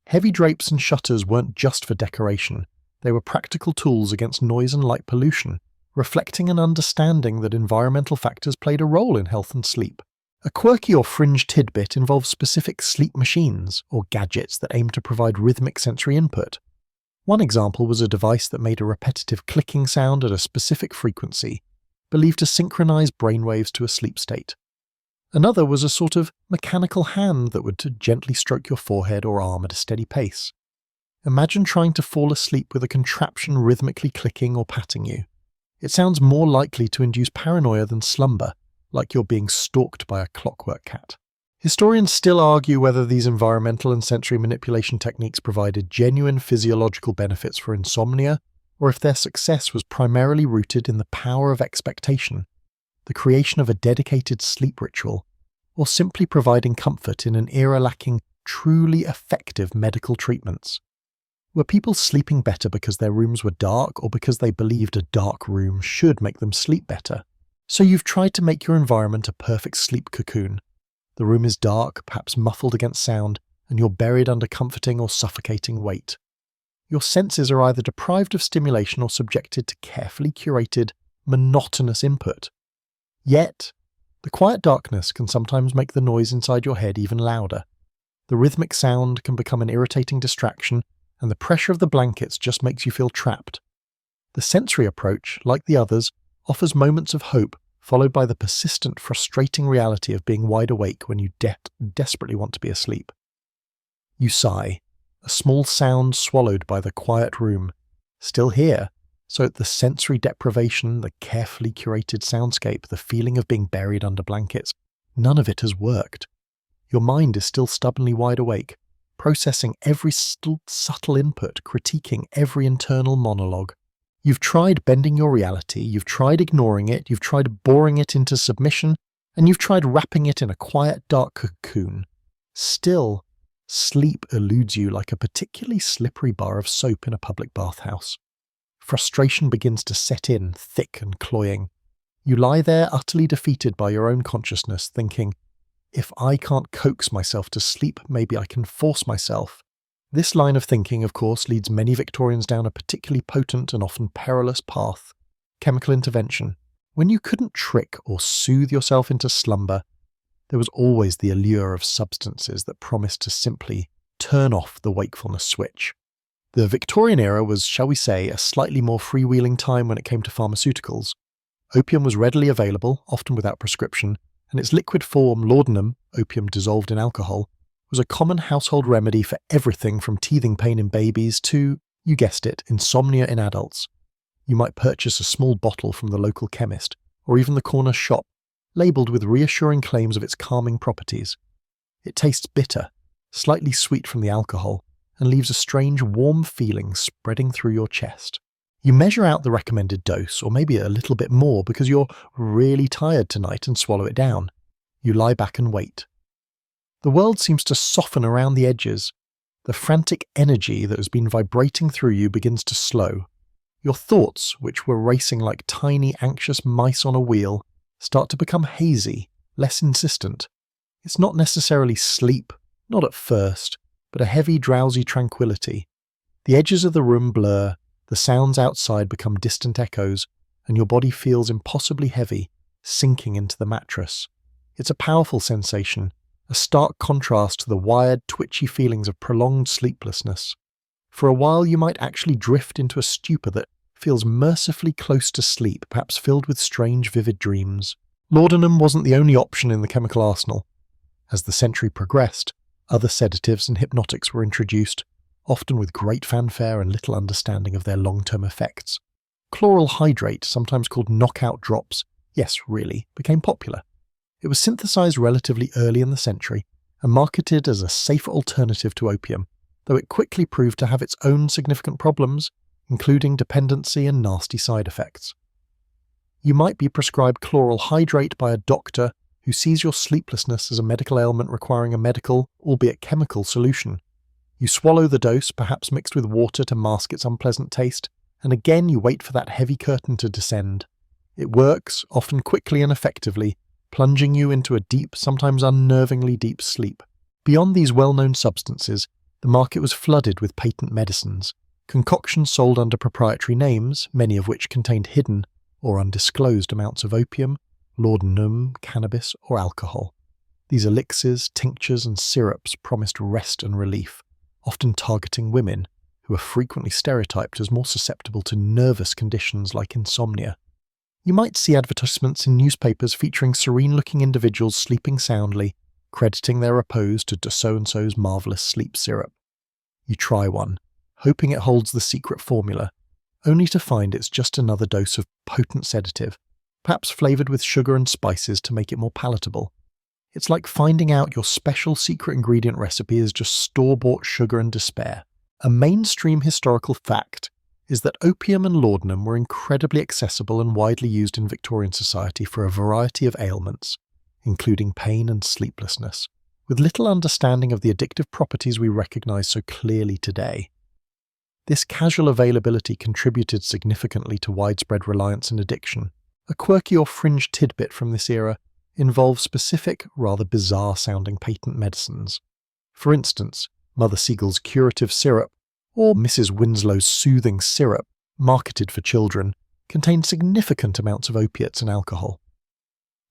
Heavy drapes and shutters weren't just for decoration, they were practical tools against noise and light pollution, reflecting an understanding that environmental factors played a role in health and sleep. A quirky or fringe tidbit involves specific sleep machines, or gadgets that aim to provide rhythmic sensory input. One example was a device that made a repetitive clicking sound at a specific frequency, believed to synchronize brainwaves to a sleep state. Another was a sort of mechanical hand that would gently stroke your forehead or arm at a steady pace. Imagine trying to fall asleep with a contraption rhythmically clicking or patting you. It sounds more likely to induce paranoia than slumber, like you're being stalked by a clockwork cat. Historians still argue whether these environmental and sensory manipulation techniques provided genuine physiological benefits for insomnia, or if their success was primarily rooted in the power of expectation, the creation of a dedicated sleep ritual, or simply providing comfort in an era lacking truly effective medical treatments. Were people sleeping better because their rooms were dark, or because they believed a dark room should make them sleep better? So you've tried to make your environment a perfect sleep cocoon. The room is dark, perhaps muffled against sound, and you're buried under comforting or suffocating weight. Your senses are either deprived of stimulation or subjected to carefully curated, monotonous input. Yet, the quiet darkness can sometimes make the noise inside your head even louder. The rhythmic sound can become an irritating distraction, and the pressure of the blankets just makes you feel trapped. The sensory approach, like the others, offers moments of hope, followed by the persistent, frustrating reality of being wide awake when you desperately want to be asleep. You sigh, a small sound swallowed by the quiet room. Still here, so the sensory deprivation, the carefully curated soundscape, the feeling of being buried under blankets, none of it has worked. Your mind is still stubbornly wide awake, processing every subtle input, critiquing every internal monologue. You've tried bending your reality, you've tried ignoring it, you've tried boring it into submission, and you've tried wrapping it in a quiet, dark cocoon. Still, sleep eludes you like a particularly slippery bar of soap in a public bathhouse. Frustration begins to set in, thick and cloying. You lie there utterly defeated by your own consciousness, thinking, if I can't coax myself to sleep, maybe I can force myself. This line of thinking, of course, leads many Victorians down a particularly potent and often perilous path: chemical intervention. When you couldn't trick or soothe yourself into slumber, there was always the allure of substances that promised to simply turn off the wakefulness switch. The Victorian era was, shall we say, a slightly more freewheeling time when it came to pharmaceuticals. Opium was readily available, often without prescription, and its liquid form, laudanum, opium dissolved in alcohol, was a common household remedy for everything from teething pain in babies to, you guessed it, insomnia in adults. You might purchase a small bottle from the local chemist, or even the corner shop, labelled with reassuring claims of its calming properties. It tastes bitter, slightly sweet from the alcohol, and leaves a strange warm feeling spreading through your chest. You measure out the recommended dose, or maybe a little bit more because you're really tired tonight, and swallow it down. You lie back and wait. The world seems to soften around the edges. The frantic energy that has been vibrating through you begins to slow. Your thoughts, which were racing like tiny, anxious mice on a wheel, start to become hazy, less insistent. It's not necessarily sleep, not at first, but a heavy, drowsy tranquility. The edges of the room blur, the sounds outside become distant echoes, and your body feels impossibly heavy, sinking into the mattress. It's a powerful sensation, a stark contrast to the wired, twitchy feelings of prolonged sleeplessness. For a while you might actually drift into a stupor that feels mercifully close to sleep, perhaps filled with strange, vivid dreams. Laudanum wasn't the only option in the chemical arsenal. As the century progressed, other sedatives and hypnotics were introduced, often with great fanfare and little understanding of their long-term effects. Chloral hydrate, sometimes called knockout drops, yes, really, became popular. It was synthesized relatively early in the century and marketed as a safer alternative to opium, though it quickly proved to have its own significant problems, including dependency and nasty side effects. You might be prescribed chloral hydrate by a doctor who sees your sleeplessness as a medical ailment requiring a medical, albeit chemical, solution. You swallow the dose, perhaps mixed with water to mask its unpleasant taste, and again you wait for that heavy curtain to descend. It works, often quickly and effectively, plunging you into a deep, sometimes unnervingly deep sleep. Beyond these well-known substances, The market was flooded with patent medicines, concoctions sold under proprietary names, many of which contained hidden or undisclosed amounts of opium, laudanum, cannabis, or alcohol. These elixirs, tinctures, and syrups promised rest and relief, often targeting women, who are frequently stereotyped as more susceptible to nervous conditions like insomnia. You might see advertisements in newspapers featuring serene-looking individuals sleeping soundly, crediting their repose to so-and-so's marvellous sleep syrup. You try one, hoping it holds the secret formula, only to find it's just another dose of potent sedative, perhaps flavoured with sugar and spices to make it more palatable. It's like finding out your special secret ingredient recipe is just store-bought sugar and despair. A mainstream historical fact is that opium and laudanum were incredibly accessible and widely used in Victorian society for a variety of ailments, including pain and sleeplessness, with little understanding of the addictive properties we recognise so clearly today. This casual availability contributed significantly to widespread reliance and addiction. A quirky or fringe tidbit from this era involves specific, rather bizarre-sounding patent medicines. For instance, Mother Siegel's curative syrup, or Mrs. Winslow's soothing syrup, marketed for children, contained significant amounts of opiates and alcohol.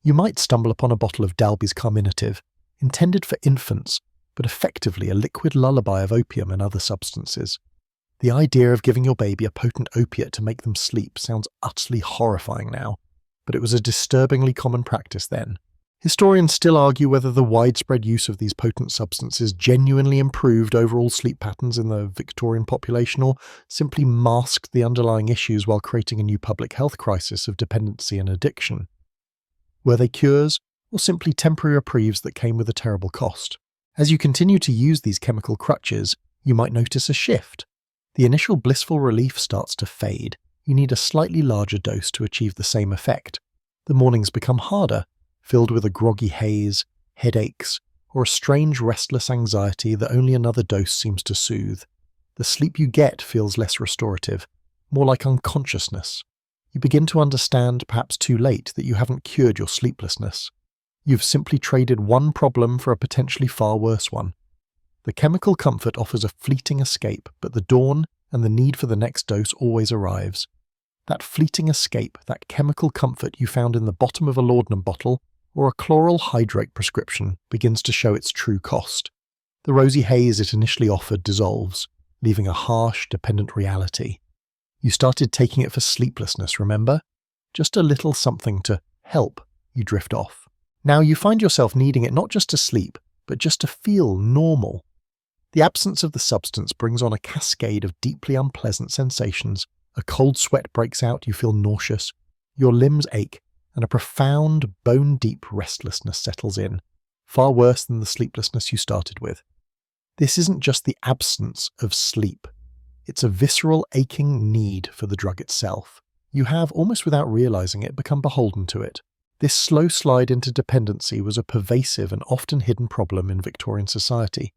You might stumble upon a bottle of Dalby's carminative, intended for infants, but effectively a liquid lullaby of opium and other substances. The idea of giving your baby a potent opiate to make them sleep sounds utterly horrifying now, but it was a disturbingly common practice then. Historians still argue whether the widespread use of these potent substances genuinely improved overall sleep patterns in the Victorian population or simply masked the underlying issues while creating a new public health crisis of dependency and addiction. Were they cures, or simply temporary reprieves that came with a terrible cost? As you continue to use these chemical crutches, you might notice a shift. The initial blissful relief starts to fade. You need a slightly larger dose to achieve the same effect. The mornings become harder, filled with a groggy haze, headaches, or a strange restless anxiety that only another dose seems to soothe. The sleep you get feels less restorative, more like unconsciousness. You begin to understand, perhaps too late, that you haven't cured your sleeplessness. You've simply traded one problem for a potentially far worse one. The chemical comfort offers a fleeting escape, but the dawn and the need for the next dose always arrives. That fleeting escape, that chemical comfort you found in the bottom of a laudanum bottle or a chloral hydrate prescription, begins to show its true cost. The rosy haze it initially offered dissolves, leaving a harsh, dependent reality. You started taking it for sleeplessness, remember? Just a little something to help you drift off. Now you find yourself needing it not just to sleep, but just to feel normal. The absence of the substance brings on a cascade of deeply unpleasant sensations. A cold sweat breaks out, you feel nauseous, your limbs ache, and a profound, bone-deep restlessness settles in, far worse than the sleeplessness you started with. This isn't just the absence of sleep. It's a visceral, aching need for the drug itself. You have, almost without realizing it, become beholden to it. This slow slide into dependency was a pervasive and often hidden problem in Victorian society.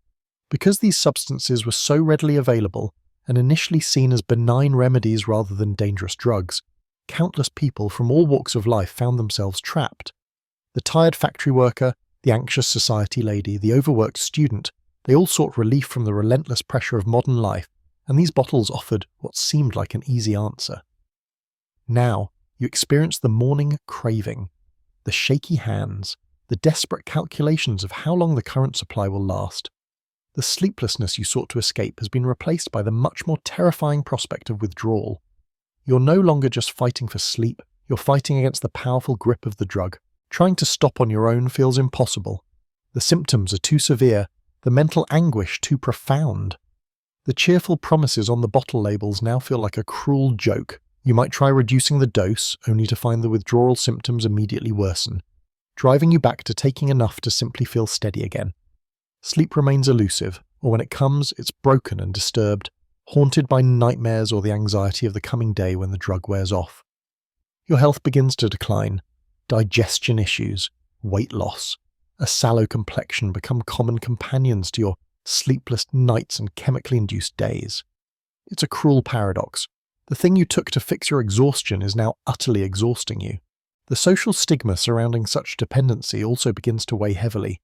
Because these substances were so readily available, and initially seen as benign remedies rather than dangerous drugs, countless people from all walks of life found themselves trapped. The tired factory worker, the anxious society lady, the overworked student, they all sought relief from the relentless pressure of modern life, and these bottles offered what seemed like an easy answer. Now, you experience the morning craving, the shaky hands, the desperate calculations of how long the current supply will last. The sleeplessness you sought to escape has been replaced by the much more terrifying prospect of withdrawal. You're no longer just fighting for sleep, you're fighting against the powerful grip of the drug. Trying to stop on your own feels impossible. The symptoms are too severe, the mental anguish too profound. The cheerful promises on the bottle labels now feel like a cruel joke. You might try reducing the dose, only to find the withdrawal symptoms immediately worsen, driving you back to taking enough to simply feel steady again. Sleep remains elusive, or when it comes, it's broken and disturbed, haunted by nightmares or the anxiety of the coming day when the drug wears off. Your health begins to decline. Digestion issues, weight loss, a sallow complexion become common companions to your sleepless nights and chemically induced days. It's a cruel paradox. The thing you took to fix your exhaustion is now utterly exhausting you. The social stigma surrounding such dependency also begins to weigh heavily.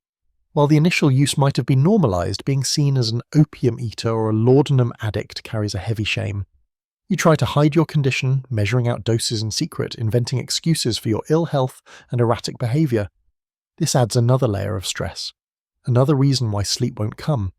While the initial use might have been normalized, being seen as an opium eater or a laudanum addict carries a heavy shame. You try to hide your condition, measuring out doses in secret, inventing excuses for your ill health and erratic behavior. This adds another layer of stress, another reason why sleep won't come.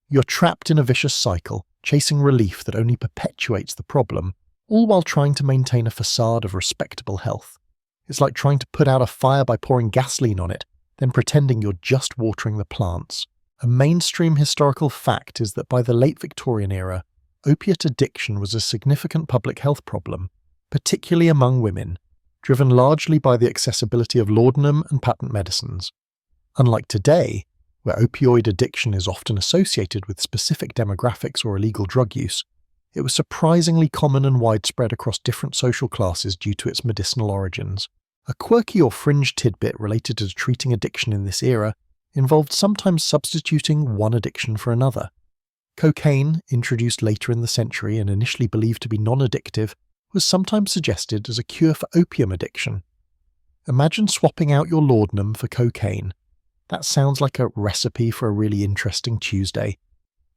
You're trapped in a vicious cycle, chasing relief that only perpetuates the problem, all while trying to maintain a facade of respectable health. It's like trying to put out a fire by pouring gasoline on it, then pretending you're just watering the plants. A mainstream historical fact is that by the late Victorian era, opiate addiction was a significant public health problem, particularly among women, driven largely by the accessibility of laudanum and patent medicines. Unlike today, where opioid addiction is often associated with specific demographics or illegal drug use, it was surprisingly common and widespread across different social classes due to its medicinal origins. A quirky or fringe tidbit related to treating addiction in this era involved sometimes substituting one addiction for another. Cocaine, introduced later in the century and initially believed to be non-addictive, was sometimes suggested as a cure for opium addiction. Imagine swapping out your laudanum for cocaine. That sounds like a recipe for a really interesting Tuesday,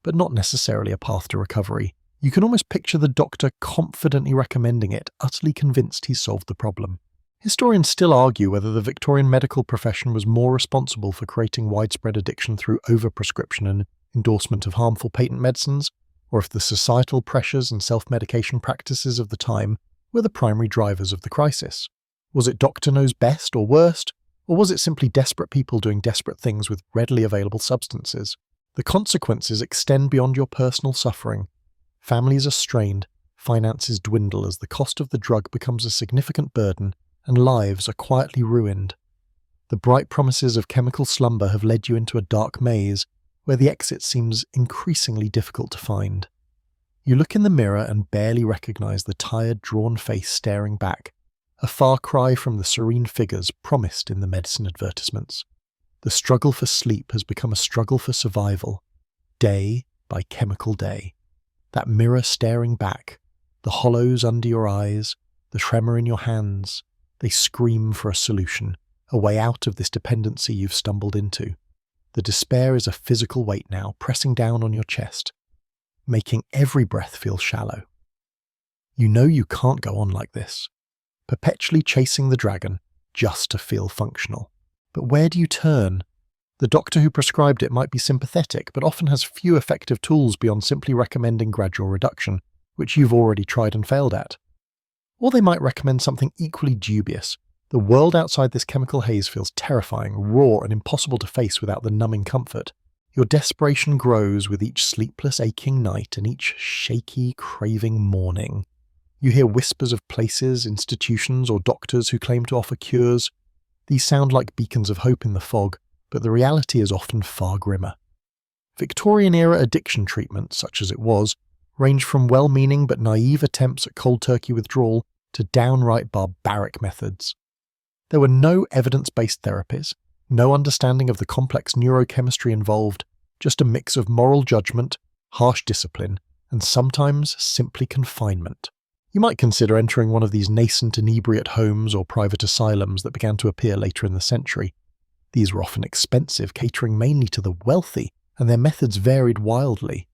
but not necessarily a path to recovery. You can almost picture the doctor confidently recommending it, utterly convinced he's solved the problem. Historians still argue whether the Victorian medical profession was more responsible for creating widespread addiction through overprescription and endorsement of harmful patent medicines, or if the societal pressures and self-medication practices of the time were the primary drivers of the crisis. Was it doctor knows best or worst, or was it simply desperate people doing desperate things with readily available substances? The consequences extend beyond your personal suffering. Families are strained, finances dwindle as the cost of the drug becomes a significant burden, and lives are quietly ruined. The bright promises of chemical slumber have led you into a dark maze, where the exit seems increasingly difficult to find. You look in the mirror and barely recognize the tired, drawn face staring back, a far cry from the serene figures promised in the medicine advertisements. The struggle for sleep has become a struggle for survival, day by chemical day. That mirror staring back, the hollows under your eyes, the tremor in your hands, they scream for a solution, a way out of this dependency you've stumbled into. The despair is a physical weight now, pressing down on your chest, making every breath feel shallow. You know you can't go on like this, perpetually chasing the dragon just to feel functional. But where do you turn? The doctor who prescribed it might be sympathetic, but often has few effective tools beyond simply recommending gradual reduction, which you've already tried and failed at. Or they might recommend something equally dubious. The world outside this chemical haze feels terrifying, raw, and impossible to face without the numbing comfort. Your desperation grows with each sleepless, aching night and each shaky, craving morning. You hear whispers of places, institutions, or doctors who claim to offer cures. These sound like beacons of hope in the fog, but the reality is often far grimmer. Victorian-era addiction treatment, such as it was, ranged from well-meaning but naive attempts at cold-turkey withdrawal to downright barbaric methods. There were no evidence-based therapies, no understanding of the complex neurochemistry involved, just a mix of moral judgment, harsh discipline, and sometimes simply confinement. You might consider entering one of these nascent inebriate homes or private asylums that began to appear later in the century. These were often expensive, catering mainly to the wealthy, and their methods varied wildly.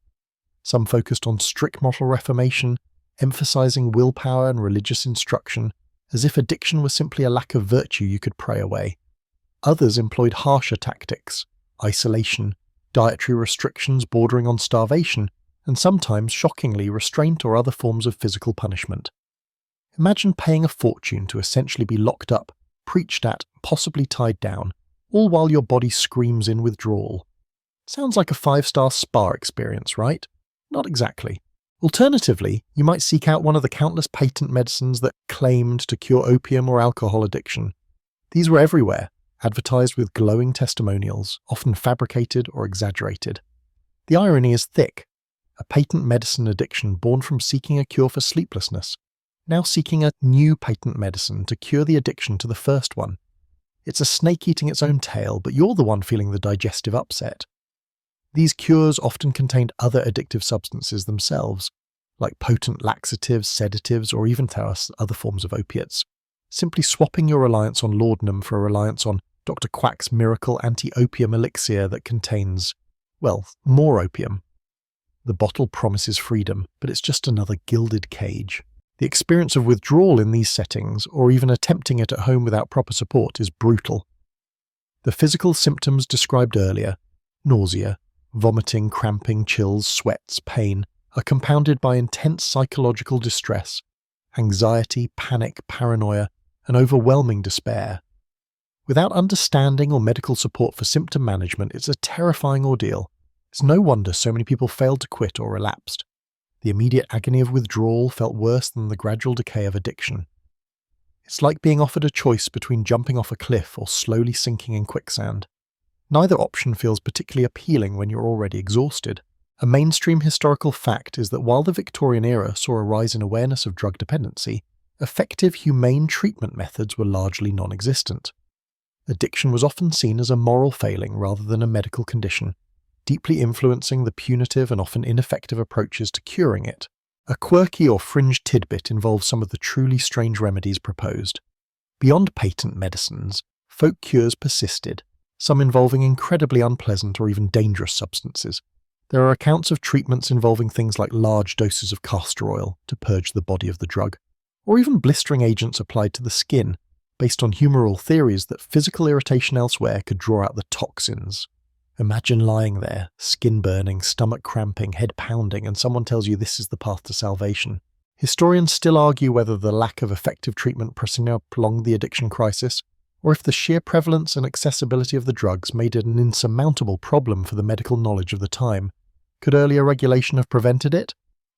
Some focused on strict moral reformation, emphasizing willpower and religious instruction, as if addiction was simply a lack of virtue you could pray away. Others employed harsher tactics, isolation, dietary restrictions bordering on starvation, and sometimes, shockingly, restraint or other forms of physical punishment. Imagine paying a fortune to essentially be locked up, preached at, possibly tied down, all while your body screams in withdrawal. Sounds like a 5-star spa experience, right? Not exactly. Alternatively, you might seek out one of the countless patent medicines that claimed to cure opium or alcohol addiction. These were everywhere, advertised with glowing testimonials, often fabricated or exaggerated. The irony is thick. A patent medicine addiction born from seeking a cure for sleeplessness, now seeking a new patent medicine to cure the addiction to the first one. It's a snake eating its own tail, but you're the one feeling the digestive upset. These cures often contained other addictive substances themselves, like potent laxatives, sedatives, or even other forms of opiates. Simply swapping your reliance on laudanum for a reliance on Dr. Quack's miracle anti-opium elixir that contains, well, more opium. The bottle promises freedom, but it's just another gilded cage. The experience of withdrawal in these settings, or even attempting it at home without proper support, is brutal. The physical symptoms described earlier, nausea, vomiting, cramping, chills, sweats, pain, are compounded by intense psychological distress, anxiety, panic, paranoia, and overwhelming despair. Without understanding or medical support for symptom management, it's a terrifying ordeal. It's no wonder so many people failed to quit or relapsed. The immediate agony of withdrawal felt worse than the gradual decay of addiction. It's like being offered a choice between jumping off a cliff or slowly sinking in quicksand. Neither option feels particularly appealing when you're already exhausted. A mainstream historical fact is that while the Victorian era saw a rise in awareness of drug dependency, effective humane treatment methods were largely non-existent. Addiction was often seen as a moral failing rather than a medical condition, deeply influencing the punitive and often ineffective approaches to curing it. A quirky or fringe tidbit involves some of the truly strange remedies proposed. Beyond patent medicines, folk cures persisted, some involving incredibly unpleasant or even dangerous substances. There are accounts of treatments involving things like large doses of castor oil to purge the body of the drug, or even blistering agents applied to the skin, based on humoral theories that physical irritation elsewhere could draw out the toxins. Imagine lying there, skin burning, stomach cramping, head pounding, and someone tells you this is the path to salvation. Historians still argue whether the lack of effective treatment prolonged the addiction crisis, or if the sheer prevalence and accessibility of the drugs made it an insurmountable problem for the medical knowledge of the time. Could earlier regulation have prevented it?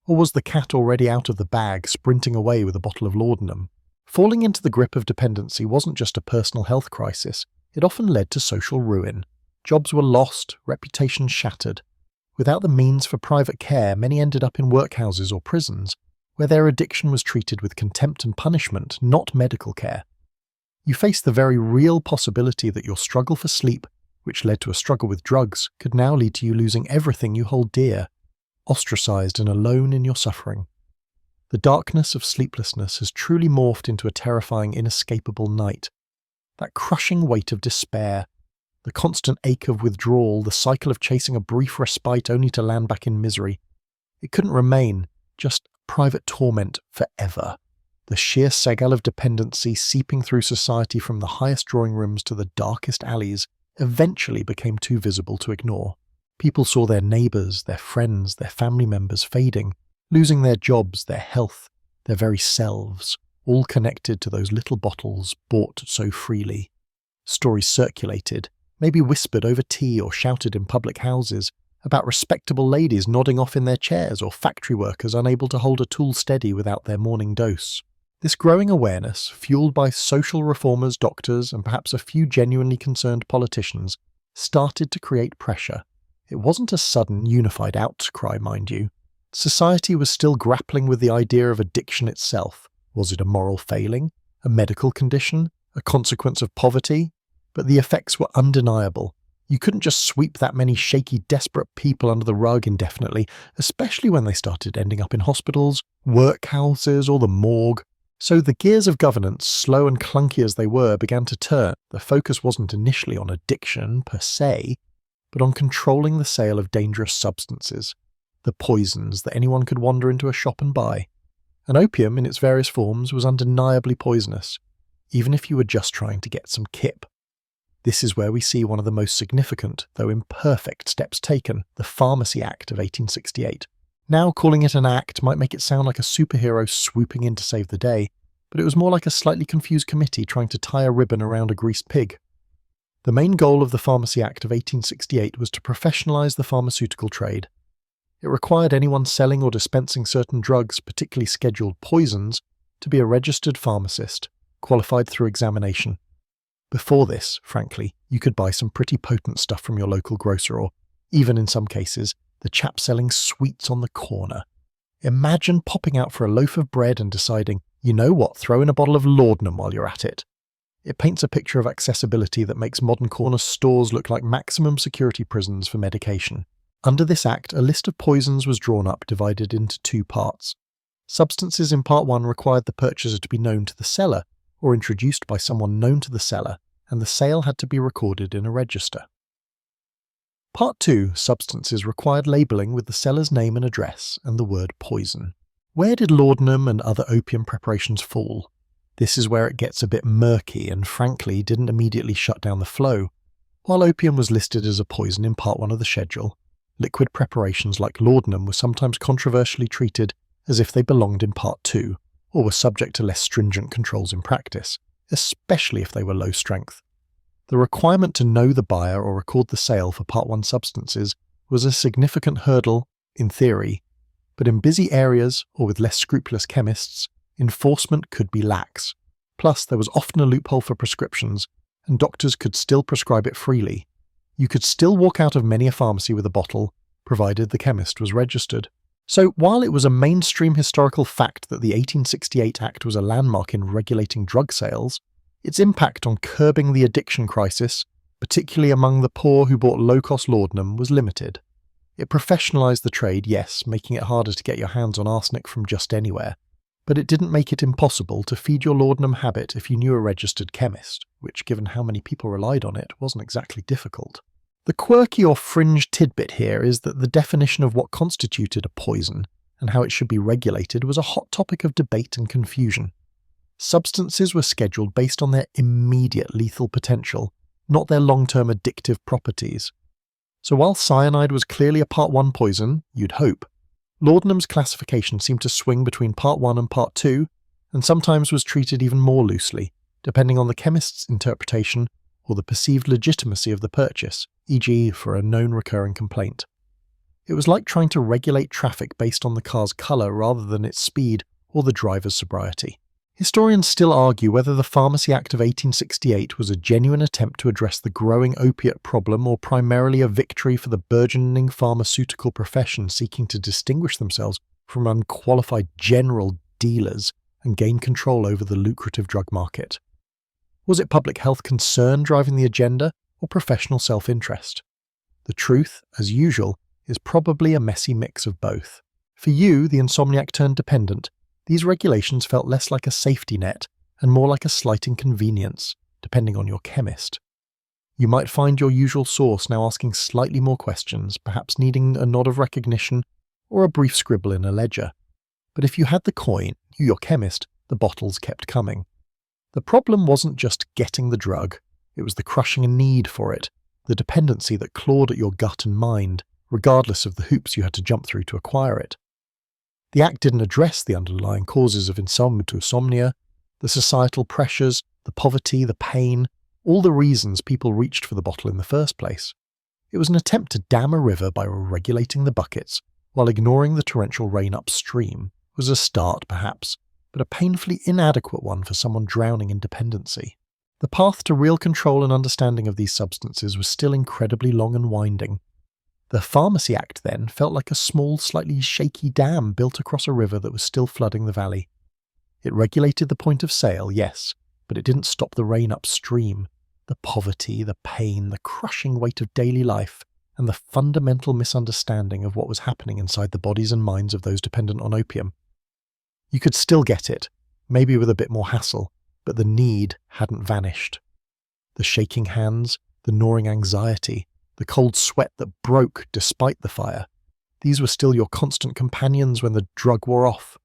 Or was the cat already out of the bag, sprinting away with a bottle of laudanum? Falling into the grip of dependency wasn't just a personal health crisis, it often led to social ruin. Jobs were lost, reputations shattered. Without the means for private care, many ended up in workhouses or prisons, where their addiction was treated with contempt and punishment, not medical care. You face the very real possibility that your struggle for sleep, which led to a struggle with drugs, could now lead to you losing everything you hold dear, ostracized and alone in your suffering. The darkness of sleeplessness has truly morphed into a terrifying, inescapable night. That crushing weight of despair, the constant ache of withdrawal, the cycle of chasing a brief respite only to land back in misery. It couldn't remain just private torment forever. The sheer sagal of dependency seeping through society from the highest drawing rooms to the darkest alleys eventually became too visible to ignore. People saw their neighbours, their friends, their family members fading, losing their jobs, their health, their very selves, all connected to those little bottles bought so freely. Stories circulated, maybe whispered over tea or shouted in public houses, about respectable ladies nodding off in their chairs or factory workers unable to hold a tool steady without their morning dose. This growing awareness, fueled by social reformers, doctors, and perhaps a few genuinely concerned politicians, started to create pressure. It wasn't a sudden, unified outcry, mind you. Society was still grappling with the idea of addiction itself. Was it a moral failing? A medical condition? A consequence of poverty? But the effects were undeniable. You couldn't just sweep that many shaky, desperate people under the rug indefinitely, especially when they started ending up in hospitals, workhouses, or the morgue. So the gears of governance, slow and clunky as they were, began to turn. The focus wasn't initially on addiction per se, but on controlling the sale of dangerous substances, the poisons that anyone could wander into a shop and buy. And opium, in its various forms, was undeniably poisonous, even if you were just trying to get some kip. This is where we see one of the most significant, though imperfect, steps taken, the Pharmacy Act of 1868. Now calling it an act might make it sound like a superhero swooping in to save the day, but it was more like a slightly confused committee trying to tie a ribbon around a greased pig. The main goal of the Pharmacy Act of 1868 was to professionalise the pharmaceutical trade. It required anyone selling or dispensing certain drugs, particularly scheduled poisons, to be a registered pharmacist, qualified through examination. Before this, frankly, you could buy some pretty potent stuff from your local grocer or, even in some cases, the chap selling sweets on the corner. Imagine popping out for a loaf of bread and deciding, you know what, throw in a bottle of laudanum while you're at it. It paints a picture of accessibility that makes modern corner stores look like maximum security prisons for medication. Under this act, a list of poisons was drawn up, divided into two parts. Substances in Part 1 required the purchaser to be known to the seller, or introduced by someone known to the seller, and the sale had to be recorded in a register. Part 2, substances required labelling with the seller's name and address and the word poison. Where did laudanum and other opium preparations fall? This is where it gets a bit murky and frankly didn't immediately shut down the flow. While opium was listed as a poison in Part 1 of the schedule, liquid preparations like laudanum were sometimes controversially treated as if they belonged in Part 2, or were subject to less stringent controls in practice, especially if they were low strength. The requirement to know the buyer or record the sale for Part 1 substances was a significant hurdle, in theory, but in busy areas or with less scrupulous chemists, enforcement could be lax. Plus, there was often a loophole for prescriptions, and doctors could still prescribe it freely. You could still walk out of many a pharmacy with a bottle, provided the chemist was registered. So while it was a mainstream historical fact that the 1868 Act was a landmark in regulating drug sales, its impact on curbing the addiction crisis, particularly among the poor who bought low-cost laudanum, was limited. It professionalised the trade, yes, making it harder to get your hands on arsenic from just anywhere, but it didn't make it impossible to feed your laudanum habit if you knew a registered chemist, which, given how many people relied on it, wasn't exactly difficult. The quirky or fringe tidbit here is that the definition of what constituted a poison and how it should be regulated was a hot topic of debate and confusion. Substances were scheduled based on their immediate lethal potential, not their long-term addictive properties. So while cyanide was clearly a Part 1 poison, you'd hope, laudanum's classification seemed to swing between Part 1 and Part 2, and sometimes was treated even more loosely, depending on the chemist's interpretation or the perceived legitimacy of the purchase, e.g. for a known recurring complaint. It was like trying to regulate traffic based on the car's colour rather than its speed or the driver's sobriety. Historians still argue whether the Pharmacy Act of 1868 was a genuine attempt to address the growing opiate problem or primarily a victory for the burgeoning pharmaceutical profession seeking to distinguish themselves from unqualified general dealers and gain control over the lucrative drug market. Was it public health concern driving the agenda, or professional self-interest? The truth, as usual, is probably a messy mix of both. For you, the insomniac turned dependent, these regulations felt less like a safety net and more like a slight inconvenience, depending on your chemist. You might find your usual source now asking slightly more questions, perhaps needing a nod of recognition or a brief scribble in a ledger. But if you had the coin, you your chemist, the bottles kept coming. The problem wasn't just getting the drug, it was the crushing need for it, the dependency that clawed at your gut and mind, regardless of the hoops you had to jump through to acquire it. The Act didn't address the underlying causes of insomnia, the societal pressures, the poverty, the pain, all the reasons people reached for the bottle in the first place. It was an attempt to dam a river by regulating the buckets, while ignoring the torrential rain upstream. It was a start, perhaps, but a painfully inadequate one for someone drowning in dependency. The path to real control and understanding of these substances was still incredibly long and winding. The Pharmacy Act, then, felt like a small, slightly shaky dam built across a river that was still flooding the valley. It regulated the point of sale, yes, but it didn't stop the rain upstream. The poverty, the pain, the crushing weight of daily life, and the fundamental misunderstanding of what was happening inside the bodies and minds of those dependent on opium. You could still get it, maybe with a bit more hassle, but the need hadn't vanished. The shaking hands, the gnawing anxiety, the cold sweat that broke despite the fire, these were still your constant companions when the drug wore off.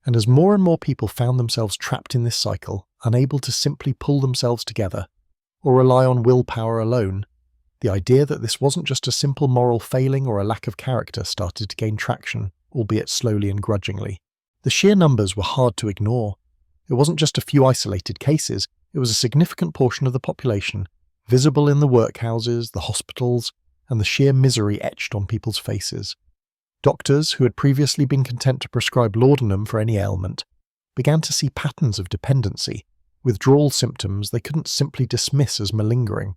And as more and more people found themselves trapped in this cycle, unable to simply pull themselves together, or rely on willpower alone, the idea that this wasn't just a simple moral failing or a lack of character started to gain traction, albeit slowly and grudgingly. The sheer numbers were hard to ignore. It wasn't just a few isolated cases, it was a significant portion of the population, visible in the workhouses, the hospitals, and the sheer misery etched on people's faces. Doctors, who had previously been content to prescribe laudanum for any ailment, began to see patterns of dependency, withdrawal symptoms they couldn't simply dismiss as malingering.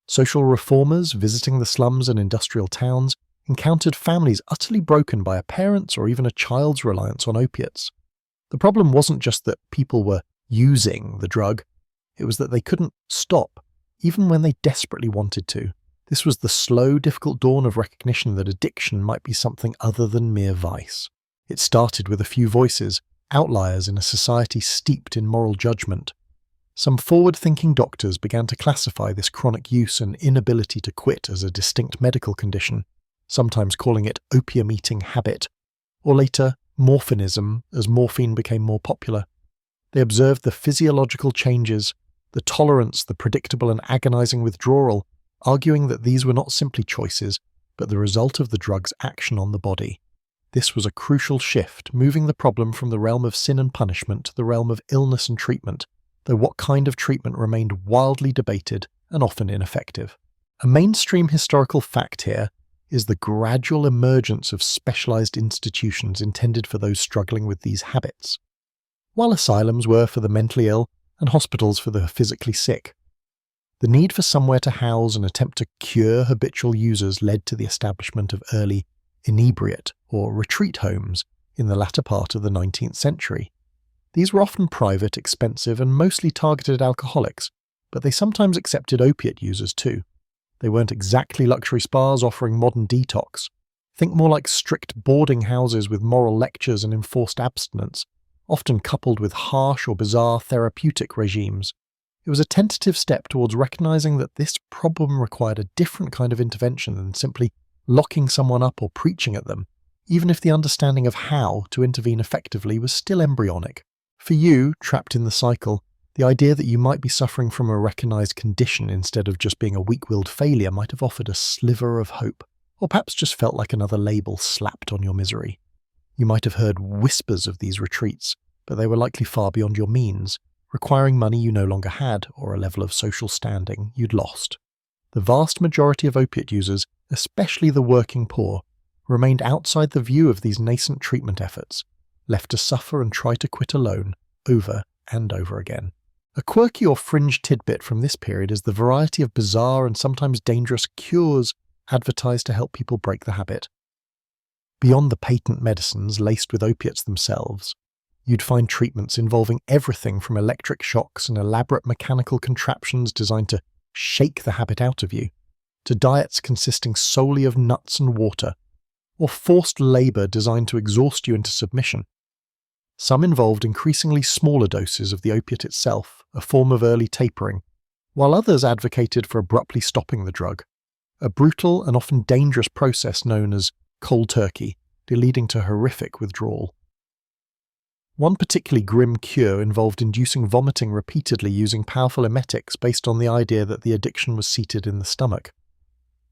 Social reformers visiting the slums and industrial towns encountered families utterly broken by a parent's or even a child's reliance on opiates. The problem wasn't just that people were using the drug, it was that they couldn't stop, even when they desperately wanted to. This was the slow, difficult dawn of recognition that addiction might be something other than mere vice. It started with a few voices, outliers in a society steeped in moral judgment. Some forward-thinking doctors began to classify this chronic use and inability to quit as a distinct medical condition, sometimes calling it opium-eating habit, or later, morphinism, as morphine became more popular. They observed the physiological changes, the tolerance, the predictable and agonizing withdrawal, arguing that these were not simply choices, but the result of the drug's action on the body. This was a crucial shift, moving the problem from the realm of sin and punishment to the realm of illness and treatment, though what kind of treatment remained wildly debated and often ineffective. A mainstream historical fact here is the gradual emergence of specialized institutions intended for those struggling with these habits, while asylums were for the mentally ill and hospitals for the physically sick. The need for somewhere to house and attempt to cure habitual users led to the establishment of early inebriate or retreat homes in the latter part of the 19th century. These were often private, expensive, and mostly targeted at alcoholics, but they sometimes accepted opiate users too. They weren't exactly luxury spas offering modern detox. Think more like strict boarding houses with moral lectures and enforced abstinence, often coupled with harsh or bizarre therapeutic regimes. It was a tentative step towards recognizing that this problem required a different kind of intervention than simply locking someone up or preaching at them, even if the understanding of how to intervene effectively was still embryonic. For you, trapped in the cycle, the idea that you might be suffering from a recognized condition instead of just being a weak-willed failure might have offered a sliver of hope, or perhaps just felt like another label slapped on your misery. You might have heard whispers of these retreats, but they were likely far beyond your means, requiring money you no longer had or a level of social standing you'd lost. The vast majority of opiate users, especially the working poor, remained outside the view of these nascent treatment efforts, left to suffer and try to quit alone, over and over again. A quirky or fringe tidbit from this period is the variety of bizarre and sometimes dangerous cures advertised to help people break the habit. Beyond the patent medicines laced with opiates themselves, you'd find treatments involving everything from electric shocks and elaborate mechanical contraptions designed to shake the habit out of you, to diets consisting solely of nuts and water, or forced labor designed to exhaust you into submission. Some involved increasingly smaller doses of the opiate itself, a form of early tapering, while others advocated for abruptly stopping the drug, a brutal and often dangerous process known as cold turkey, leading to horrific withdrawal. One particularly grim cure involved inducing vomiting repeatedly using powerful emetics based on the idea that the addiction was seated in the stomach.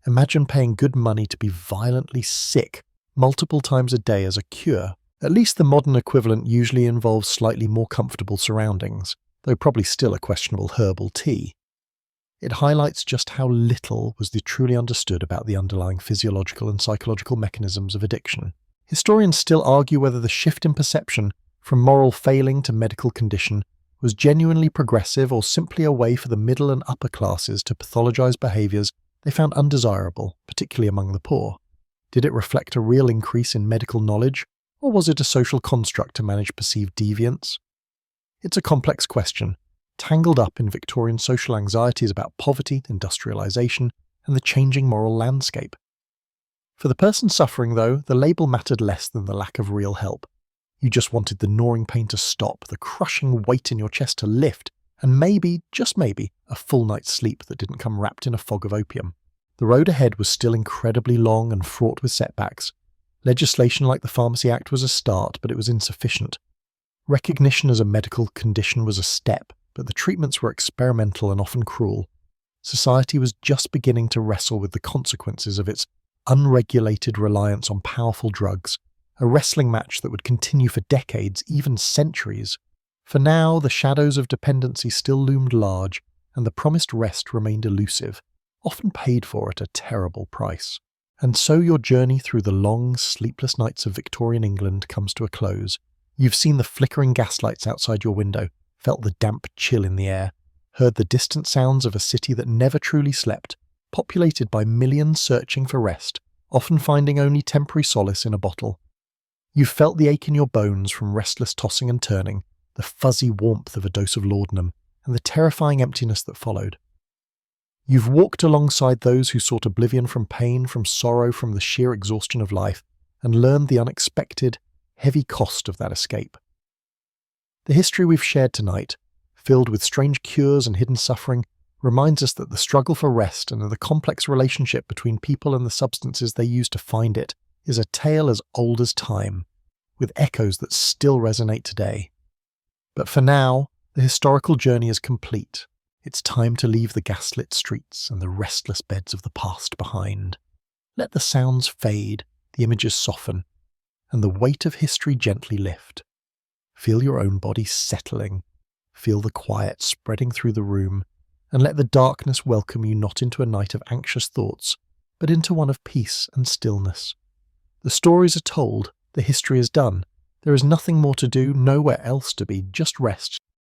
Imagine paying good money to be violently sick multiple times a day as a cure. At least the modern equivalent usually involves slightly more comfortable surroundings, though probably still a questionable herbal tea. It highlights just how little was truly understood about the underlying physiological and psychological mechanisms of addiction. Historians still argue whether the shift in perception from moral failing to medical condition was genuinely progressive or simply a way for the middle and upper classes to pathologize behaviors they found undesirable, particularly among the poor. Did it reflect a real increase in medical knowledge, or was it a social construct to manage perceived deviance? It's a complex question, tangled up in Victorian social anxieties about poverty, industrialization, and the changing moral landscape. For the person suffering, though, the label mattered less than the lack of real help. You just wanted the gnawing pain to stop, the crushing weight in your chest to lift, and maybe, just maybe, a full night's sleep that didn't come wrapped in a fog of opium. The road ahead was still incredibly long and fraught with setbacks. Legislation like the Pharmacy Act was a start, but it was insufficient. Recognition as a medical condition was a step, but the treatments were experimental and often cruel. Society was just beginning to wrestle with the consequences of its unregulated reliance on powerful drugs, a wrestling match that would continue for decades, even centuries. For now, the shadows of dependency still loomed large, and the promised rest remained elusive, often paid for at a terrible price. And so your journey through the long, sleepless nights of Victorian England comes to a close. You've seen the flickering gaslights outside your window, felt the damp chill in the air, heard the distant sounds of a city that never truly slept, populated by millions searching for rest, often finding only temporary solace in a bottle. You've felt the ache in your bones from restless tossing and turning, the fuzzy warmth of a dose of laudanum, and the terrifying emptiness that followed. You've walked alongside those who sought oblivion from pain, from sorrow, from the sheer exhaustion of life, and learned the unexpected, heavy cost of that escape. The history we've shared tonight, filled with strange cures and hidden suffering, reminds us that the struggle for rest and the complex relationship between people and the substances they use to find it is a tale as old as time, with echoes that still resonate today. But for now, the historical journey is complete. It's time to leave the gaslit streets and the restless beds of the past behind. Let the sounds fade, the images soften, and the weight of history gently lift. Feel your own body settling, feel the quiet spreading through the room, and let the darkness welcome you not into a night of anxious thoughts, but into one of peace and stillness. The stories are told, the history is done. There is nothing more to do, nowhere else to be, just rest,